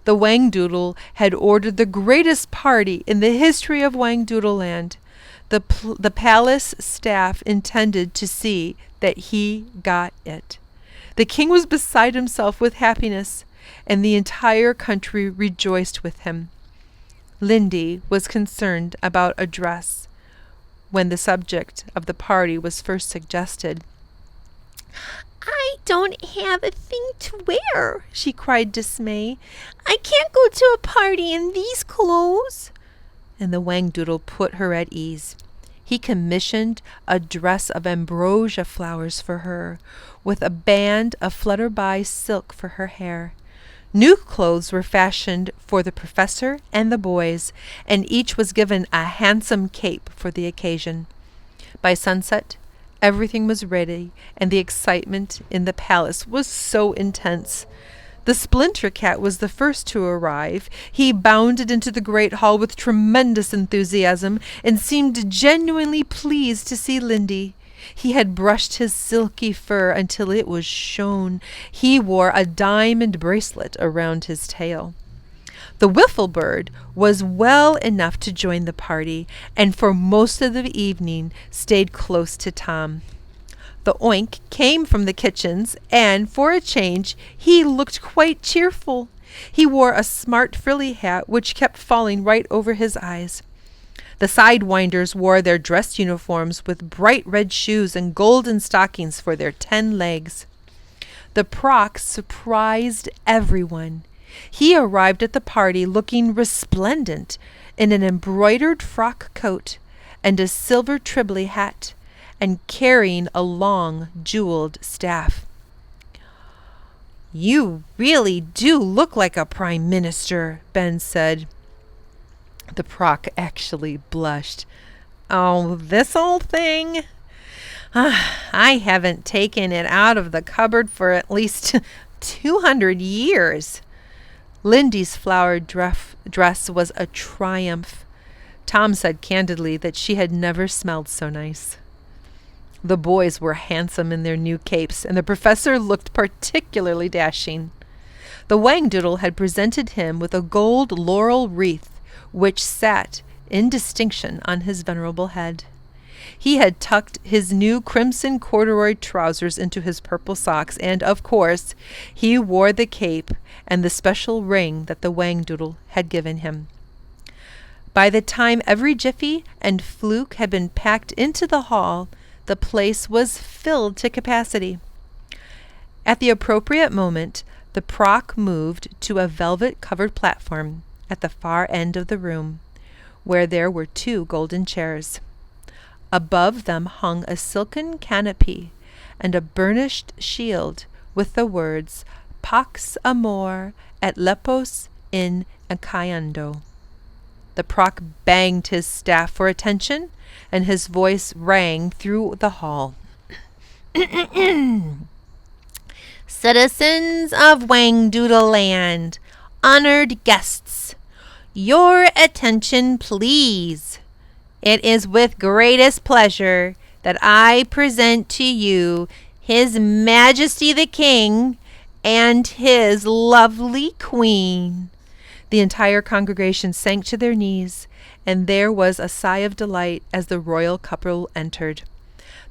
The Whangdoodle had ordered the greatest party in the history of Whangdoodleland. The palace staff intended to see that he got it. The king was beside himself with happiness, and the entire country rejoiced with him. Lindy was concerned about a dress when the subject of the party was first suggested. I don't have a thing to wear, she cried dismay. I can't go to a party in these clothes. And the Whangdoodle put her at ease. He commissioned a dress of ambrosia flowers for her, with a band of flutterby silk for her hair. New clothes were fashioned for the professor and the boys, and each was given a handsome cape for the occasion. By sunset, everything was ready, and the excitement in the palace was so intense. The Splinter Cat was the first to arrive. He bounded into the great hall with tremendous enthusiasm and seemed genuinely pleased to see Lindy. He had brushed his silky fur until it was shone. He wore a diamond bracelet around his tail. The Wiffle Bird was well enough to join the party, and for most of the evening stayed close to Tom. The Oink came from the kitchens, and for a change he looked quite cheerful. He wore a smart frilly hat which kept falling right over his eyes. The Sidewinders wore their dress uniforms with bright red shoes and golden stockings for their 10 legs. The Proc surprised everyone. He arrived at the party looking resplendent in an embroidered frock coat and a silver Tribbley hat, and carrying a long, jeweled staff. "You really do look like a prime minister," Ben said. The Proc actually blushed. "Oh, this old thing? I haven't taken it out of the cupboard for at least 200 years. Lindy's flowered dress was a triumph. Tom said candidly that she had never smelled so nice. The boys were handsome in their new capes, and the professor looked particularly dashing. The Whangdoodle had presented him with a gold laurel wreath, which sat in distinction on his venerable head. He had tucked his new crimson corduroy trousers into his purple socks, and, of course, he wore the cape and the special ring that the Whangdoodle had given him. By the time every jiffy and fluke had been packed into the hall, the place was filled to capacity. At the appropriate moment, the Proc moved to a velvet-covered platform at the far end of the room, where there were 2 golden chairs. Above them hung a silken canopy and a burnished shield with the words Pax Amor et Lepos in Acaiando. The Proc banged his staff for attention, and his voice rang through the hall. Citizens of Whangdoodle Land, honored guests, your attention, please. It is with greatest pleasure that I present to you His Majesty the King and his lovely Queen. The entire congregation sank to their knees, and there was a sigh of delight as the royal couple entered.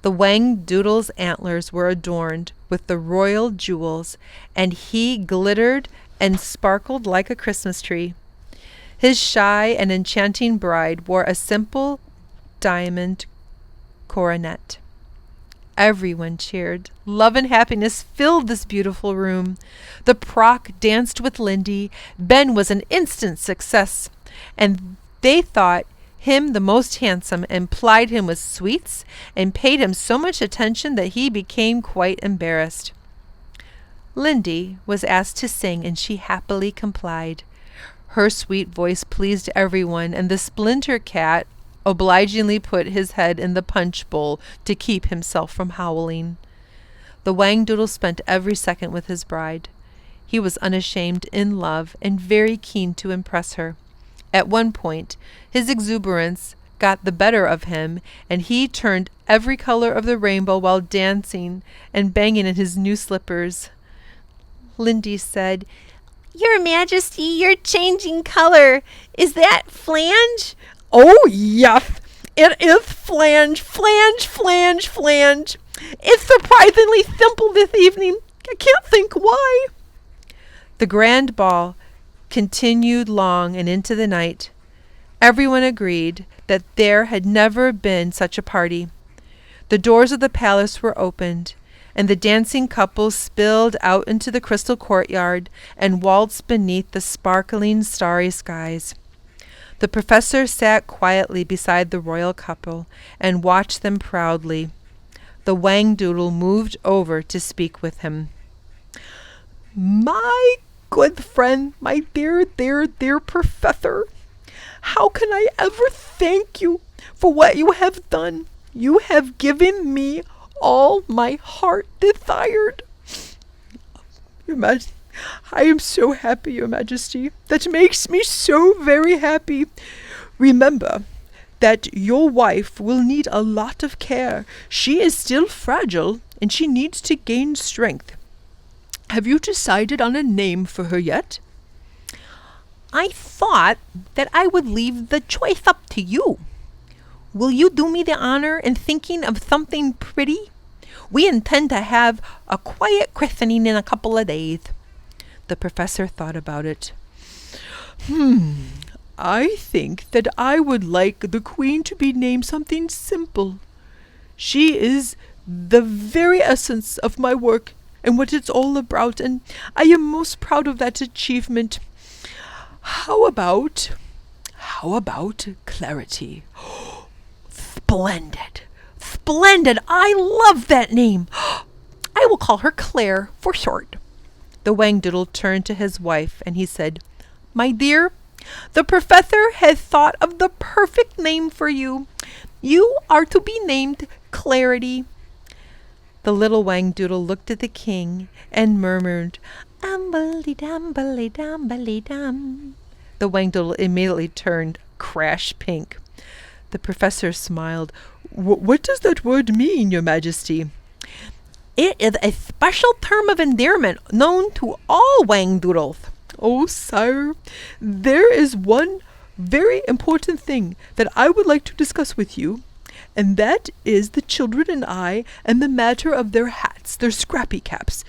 The Whangdoodle's antlers were adorned with the royal jewels, and he glittered and sparkled like a Christmas tree. His shy and enchanting bride wore a simple diamond coronet. Everyone cheered. Love and happiness filled this beautiful room. The Proc danced with Lindy. Ben was an instant success, and they thought him the most handsome and plied him with sweets and paid him so much attention that he became quite embarrassed. Lindy was asked to sing, and she happily complied. Her sweet voice pleased everyone, and the Splinter Cat obligingly put his head in the punch bowl to keep himself from howling. The Whangdoodle spent every second with his bride. He was unashamed in love and very keen to impress her. At one point, his exuberance got the better of him, and he turned every color of the rainbow while dancing and banging in his new slippers. Lindy said, Your Majesty, you're changing color. Is that flange? Oh, yes, it is flange, flange, flange, flange. It's surprisingly simple this evening. I can't think why. The grand ball continued long and into the night. Everyone agreed that there had never been such a party. The doors of the palace were opened, and the dancing couples spilled out into the crystal courtyard and waltzed beneath the sparkling starry skies. The professor sat quietly beside the royal couple and watched them proudly. The Whangdoodle moved over to speak with him. My good friend, my dear professor, how can I ever thank you for what you have done? You have given me all my heart desired. I am so happy, Your Majesty. That makes me so very happy. Remember that your wife will need a lot of care. She is still fragile, and she needs to gain strength. Have you decided on a name for her yet? I thought that I would leave the choice up to you. Will you do me the honor in thinking of something pretty? We intend to have a quiet christening in a couple of days. The professor thought about it. I think that I would like the Queen to be named something simple. She is the very essence of my work and what it's all about, and I am most proud of that achievement. How about Clarity? Splendid! Splendid! I love that name! I will call her Claire for short. The Whangdoodle turned to his wife and he said, My dear, the professor has thought of the perfect name for you. You are to be named Clarity. The little Whangdoodle looked at the king and murmured, Umbly-dumbly-dumbly-dum. The Whangdoodle immediately turned crash pink. The professor smiled. What does that word mean, Your Majesty? It is a special term of endearment known to all Whangdoodles. Oh, sire, there is one very important thing that I would like to discuss with you, and that is the children and I and the matter of their hats, their scrappy caps.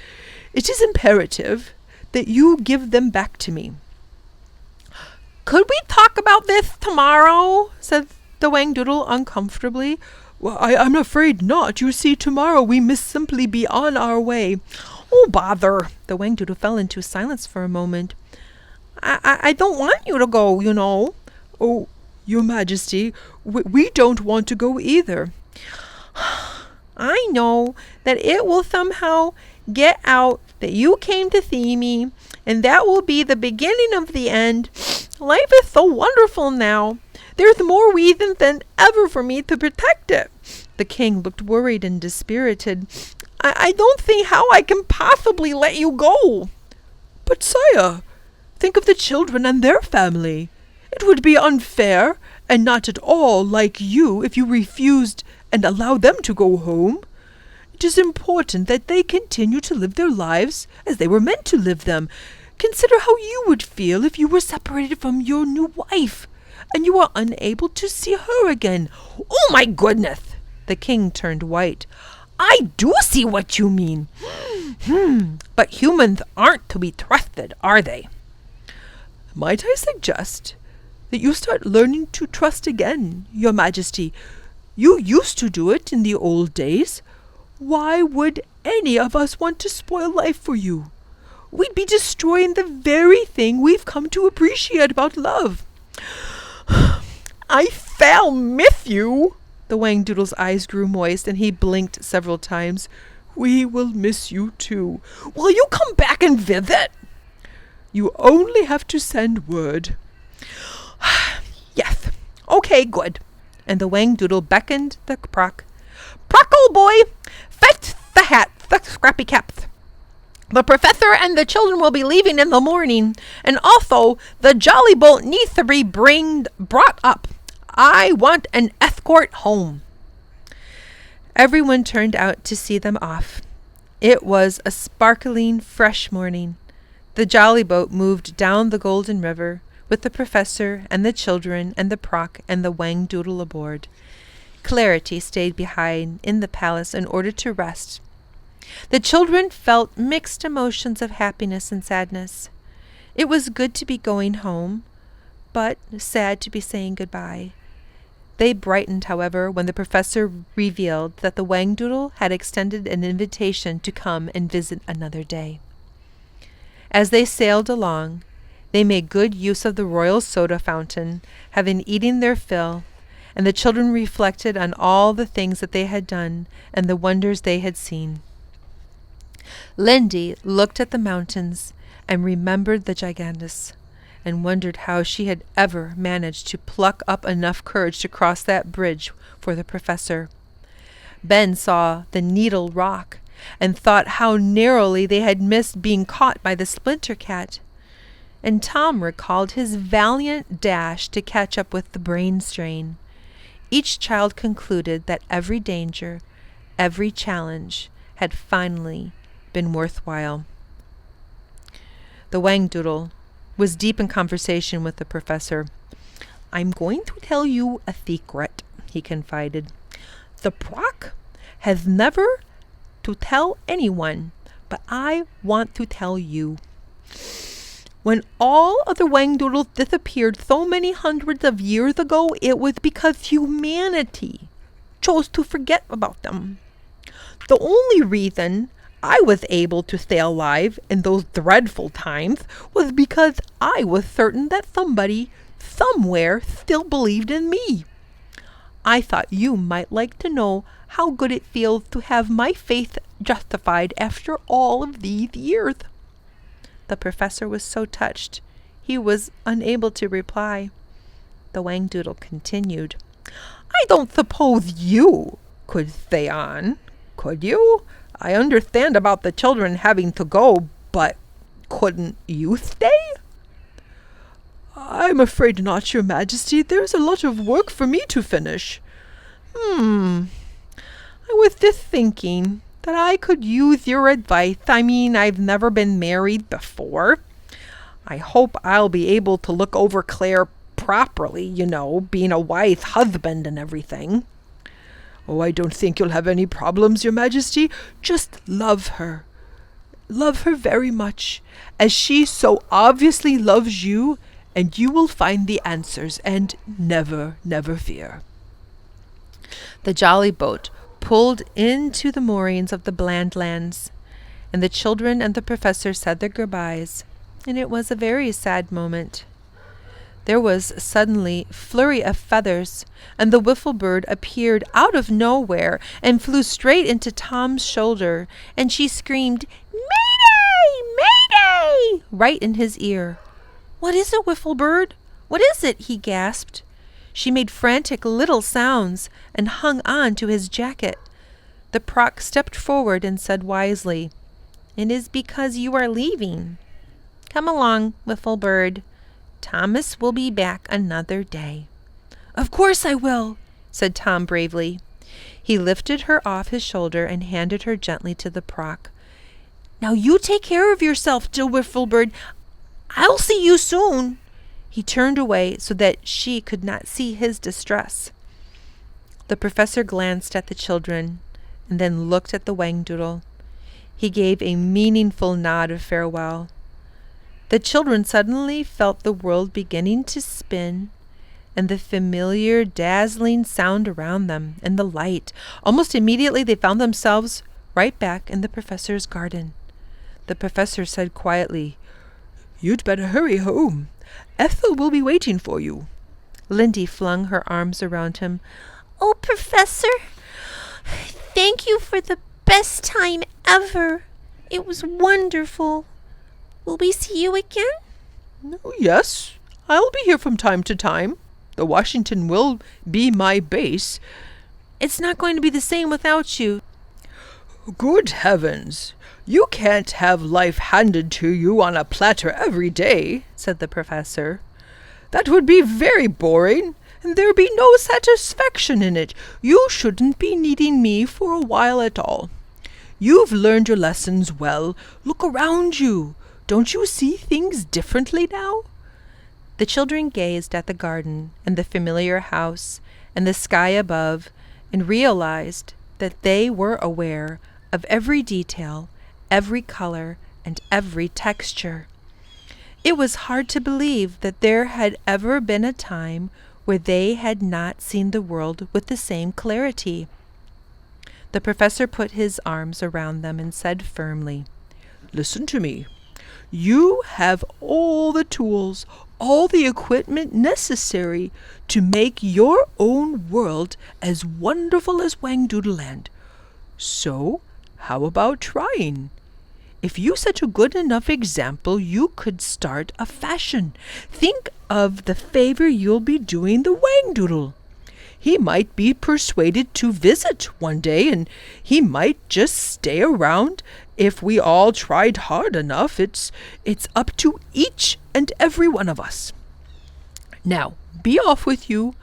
It is imperative that you give them back to me. Could we talk about this tomorrow? Said the Whangdoodle uncomfortably. Well, I'm afraid not. You see, tomorrow we must simply be on our way. Oh, bother. The Whangdoodle fell into silence for a moment. I don't want you to go, you know. Oh, Your Majesty, we don't want to go either. I know that it will somehow get out that you came to see me, and that will be the beginning of the end. Life is so wonderful now. There's more reason than ever for me to protect it. The king looked worried and dispirited. I don't see how I can possibly let you go. But sire, think of the children and their family. It would be unfair and not at all like you if you refused and allowed them to go home. It is important that they continue to live their lives as they were meant to live them. Consider how you would feel if you were separated from your new wife and you were unable to see her again. Oh, my goodness! The king turned white. I do see what you mean. But humans aren't to be trusted, are they? Might I suggest that you start learning to trust again, Your Majesty? You used to do it in the old days. Why would any of us want to spoil life for you? We'd be destroying the very thing we've come to appreciate about love. I shall miss you. The Whangdoodle's eyes grew moist, and he blinked several times. We will miss you too. Will you come back and visit? You only have to send word. Yes. Okay, good. And the Whangdoodle beckoned the Proc. Proc, old boy, fetch the hat, the scrappy caps. The professor and the children will be leaving in the morning, and also the jolly boat needs to be brought up. I want an escort home. Everyone turned out to see them off. It was a sparkling, fresh morning. The jolly boat moved down the golden river, with the professor and the children and the Proc and the Whangdoodle aboard. Clarity stayed behind in the palace in order to rest. The children felt mixed emotions of happiness and sadness. It was good to be going home, but sad to be saying goodbye. They brightened, however, when the professor revealed that the Whangdoodle had extended an invitation to come and visit another day. As they sailed along, they made good use of the royal soda fountain, having eaten their fill, and the children reflected on all the things that they had done and the wonders they had seen. Lindy looked at the mountains and remembered the gigantus, and wondered how she had ever managed to pluck up enough courage to cross that bridge for the professor. Ben saw the Needle Rock, and thought how narrowly they had missed being caught by the Splinter Cat. And Tom recalled his valiant dash to catch up with the brain strain. Each child concluded that every danger, every challenge, had finally been worthwhile. The Whangdoodle was deep in conversation with the professor. "I'm going to tell you a secret," he confided. "The Proc has never to tell anyone, but I want to tell you. When all of the Whangdoodles disappeared so many hundreds of years ago, it was because humanity chose to forget about them. The only reason I was able to stay alive in those dreadful times was because I was certain that somebody, somewhere, still believed in me. I thought you might like to know how good it feels to have my faith justified after all of these years." The professor was so touched, he was unable to reply. The Whangdoodle continued. "I don't suppose you could stay on, could you? I understand about the children having to go, but couldn't you stay?" "I'm afraid not, Your Majesty. There's a lot of work for me to finish." I was just thinking that I could use your advice. I mean, I've never been married before. I hope I'll be able to look over Claire properly, being a wise husband and everything." "Oh, I don't think you'll have any problems, Your Majesty. Just love her. Love her very much, as she so obviously loves you, and you will find the answers, and never, never fear." The jolly boat pulled into the moorings of the Bland Lands, and the children and the professor said their goodbyes, and it was a very sad moment. There was suddenly flurry of feathers, and the wiffle bird appeared out of nowhere and flew straight into Tom's shoulder, and she screamed, "Mayday! Mayday!" right in his ear. "What is it, wiffle bird? What is it?" he gasped. She made frantic little sounds and hung on to his jacket. The Proc stepped forward and said wisely, "It is because you are leaving. Come along, wiffle bird. Thomas will be back another day." "Of course I will," said Tom bravely. He lifted her off his shoulder and handed her gently to the Proc. "Now you take care of yourself, dear wiffle bird. I'll see you soon." He turned away so that she could not see his distress. The professor glanced at the children and then looked at the Whangdoodle. He gave a meaningful nod of farewell. The children suddenly felt the world beginning to spin, and the familiar dazzling sound around them, and the light. Almost immediately they found themselves right back in the professor's garden. The professor said quietly, "You'd better hurry home. Ethel will be waiting for you." Lindy flung her arms around him. "Oh, Professor, thank you for the best time ever. It was wonderful. Will we see you again?" "Oh, yes, I'll be here from time to time. The Washington will be my base." "It's not going to be the same without you." "Good heavens! You can't have life handed to you on a platter every day," said the professor. "That would be very boring, and there'd be no satisfaction in it. You shouldn't be needing me for a while at all. You've learned your lessons well. Look around you. Don't you see things differently now?" The children gazed at the garden and the familiar house and the sky above and realized that they were aware of every detail, every color, and every texture. It was hard to believe that there had ever been a time where they had not seen the world with the same clarity. The professor put his arms around them and said firmly, Listen to me. You have all the tools, all the equipment necessary to make your own world as wonderful as Whangdoodleland. So, how about trying? If you set a good enough example, you could start a fashion. Think of the favor you'll be doing the Whangdoodle. He might be persuaded to visit one day, and he might just stay around if we all tried hard enough. It's up to each and every one of us. Now, be off with you.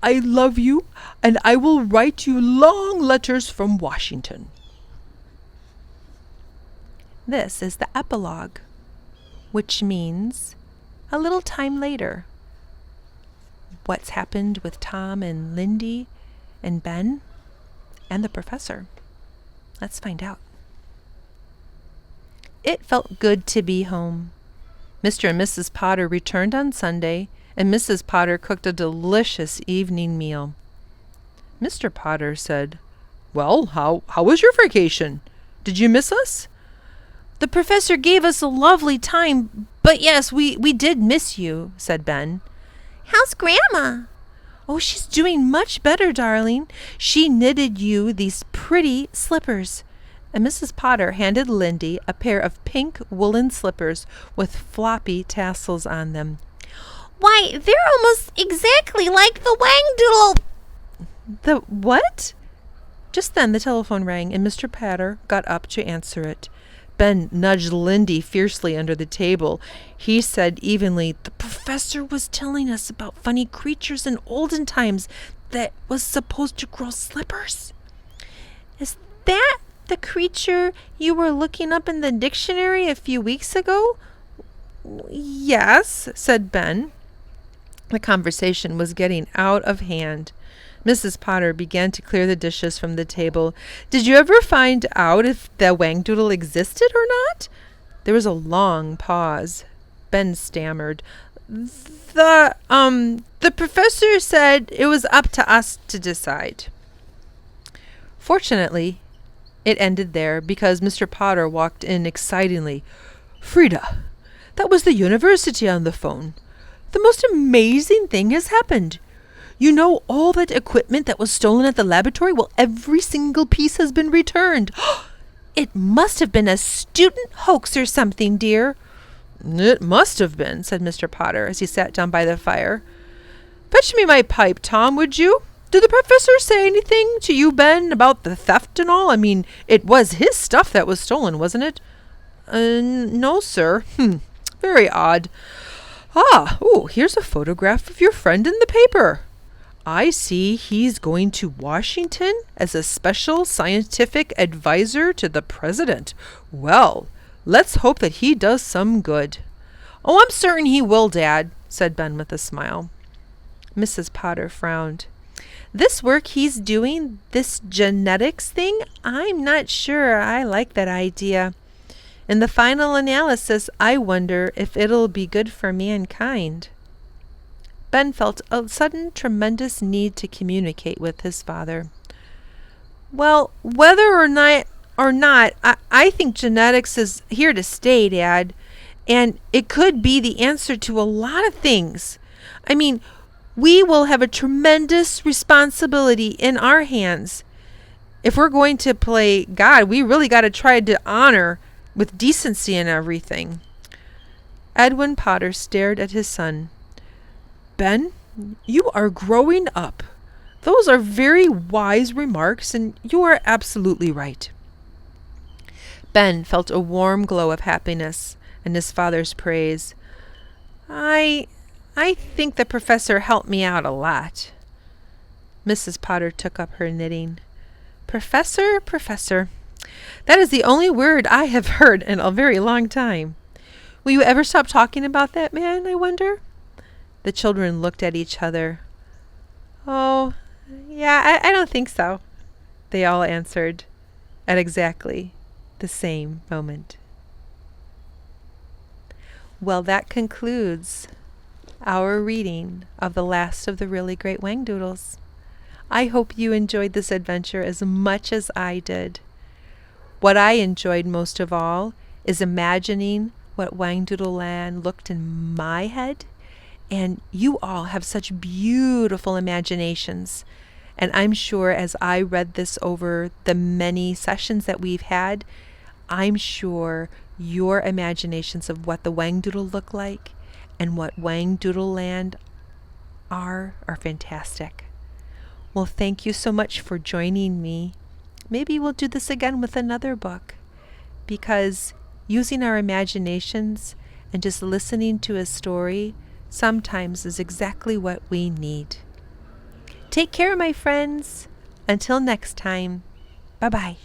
I love you, and I will write you long letters from Washington. This is the epilogue, which means a little time later. What's happened with Tom and Lindy and Ben and the professor? Let's find out. It felt good to be home. Mr. and Mrs. Potter returned on Sunday, and Mrs. Potter cooked a delicious evening meal. Mr. Potter said, Well, how was your vacation? Did you miss us? The professor gave us a lovely time, but yes, we did miss you, said Ben. How's Grandma? Oh, she's doing much better, darling. She knitted you these pretty slippers. And Mrs. Potter handed Lindy a pair of pink woolen slippers with floppy tassels on them. Why, they're almost exactly like the Whangdoodle. The what? Just then the telephone rang, and Mr. Potter got up to answer it. Ben nudged Lindy fiercely under the table. He said evenly, The professor was telling us about funny creatures in olden times that was supposed to grow slippers. Is that the creature you were looking up in the dictionary a few weeks ago? Yes, said Ben. The conversation was getting out of hand. Mrs. Potter began to clear the dishes from the table. Did you ever find out if the Whangdoodle existed or not? There was a long pause. Ben stammered. The professor said it was up to us to decide. Fortunately, it ended there because Mr. Potter walked in excitedly. Frida, that was the university on the phone. The most amazing thing has happened. You know all that equipment that was stolen at the laboratory? Well, every single piece has been returned. It must have been a student hoax or something, dear. It must have been, said Mr. Potter as he sat down by the fire. Fetch me my pipe, Tom, would you? Did the professor say anything to you, Ben, about the theft and all? I mean, it was his stuff that was stolen, wasn't it? No, sir. Very odd. Here's a photograph of your friend in the paper. I see he's going to Washington as a special scientific advisor to the president. Well, let's hope that he does some good. Oh, I'm certain he will, Dad, said Ben with a smile. Mrs. Potter frowned. This work he's doing, this genetics thing, I'm not sure I like that idea. In the final analysis, I wonder if it'll be good for mankind. Ben felt a sudden tremendous need to communicate with his father. Well, whether or not, I think genetics is here to stay, Dad. And it could be the answer to a lot of things. I mean, we will have a tremendous responsibility in our hands. If we're going to play God, we really got to try to honor with decency and everything. Edwin Potter stared at his son. Ben, you are growing up. Those are very wise remarks, and you are absolutely right. Ben felt a warm glow of happiness in his father's praise. I think the professor helped me out a lot. Mrs. Potter took up her knitting. Professor. That is the only word I have heard in a very long time. Will you ever stop talking about that man, I wonder? The children looked at each other. Oh, yeah, I don't think so, they all answered at exactly the same moment. Well, that concludes our reading of the last of the Really Great Whangdoodles. I hope you enjoyed this adventure as much as I did. What I enjoyed most of all is imagining what Whangdoodle Land looked in my head, and you all have such beautiful imaginations. And I'm sure as I read this over the many sessions that we've had, I'm sure your imaginations of what the Whangdoodle look like and what Whangdoodle Land are fantastic. Well, thank you so much for joining me. Maybe we'll do this again with another book, because using our imaginations and just listening to a story sometimes is exactly what we need. Take care, my friends. Until next time, bye-bye.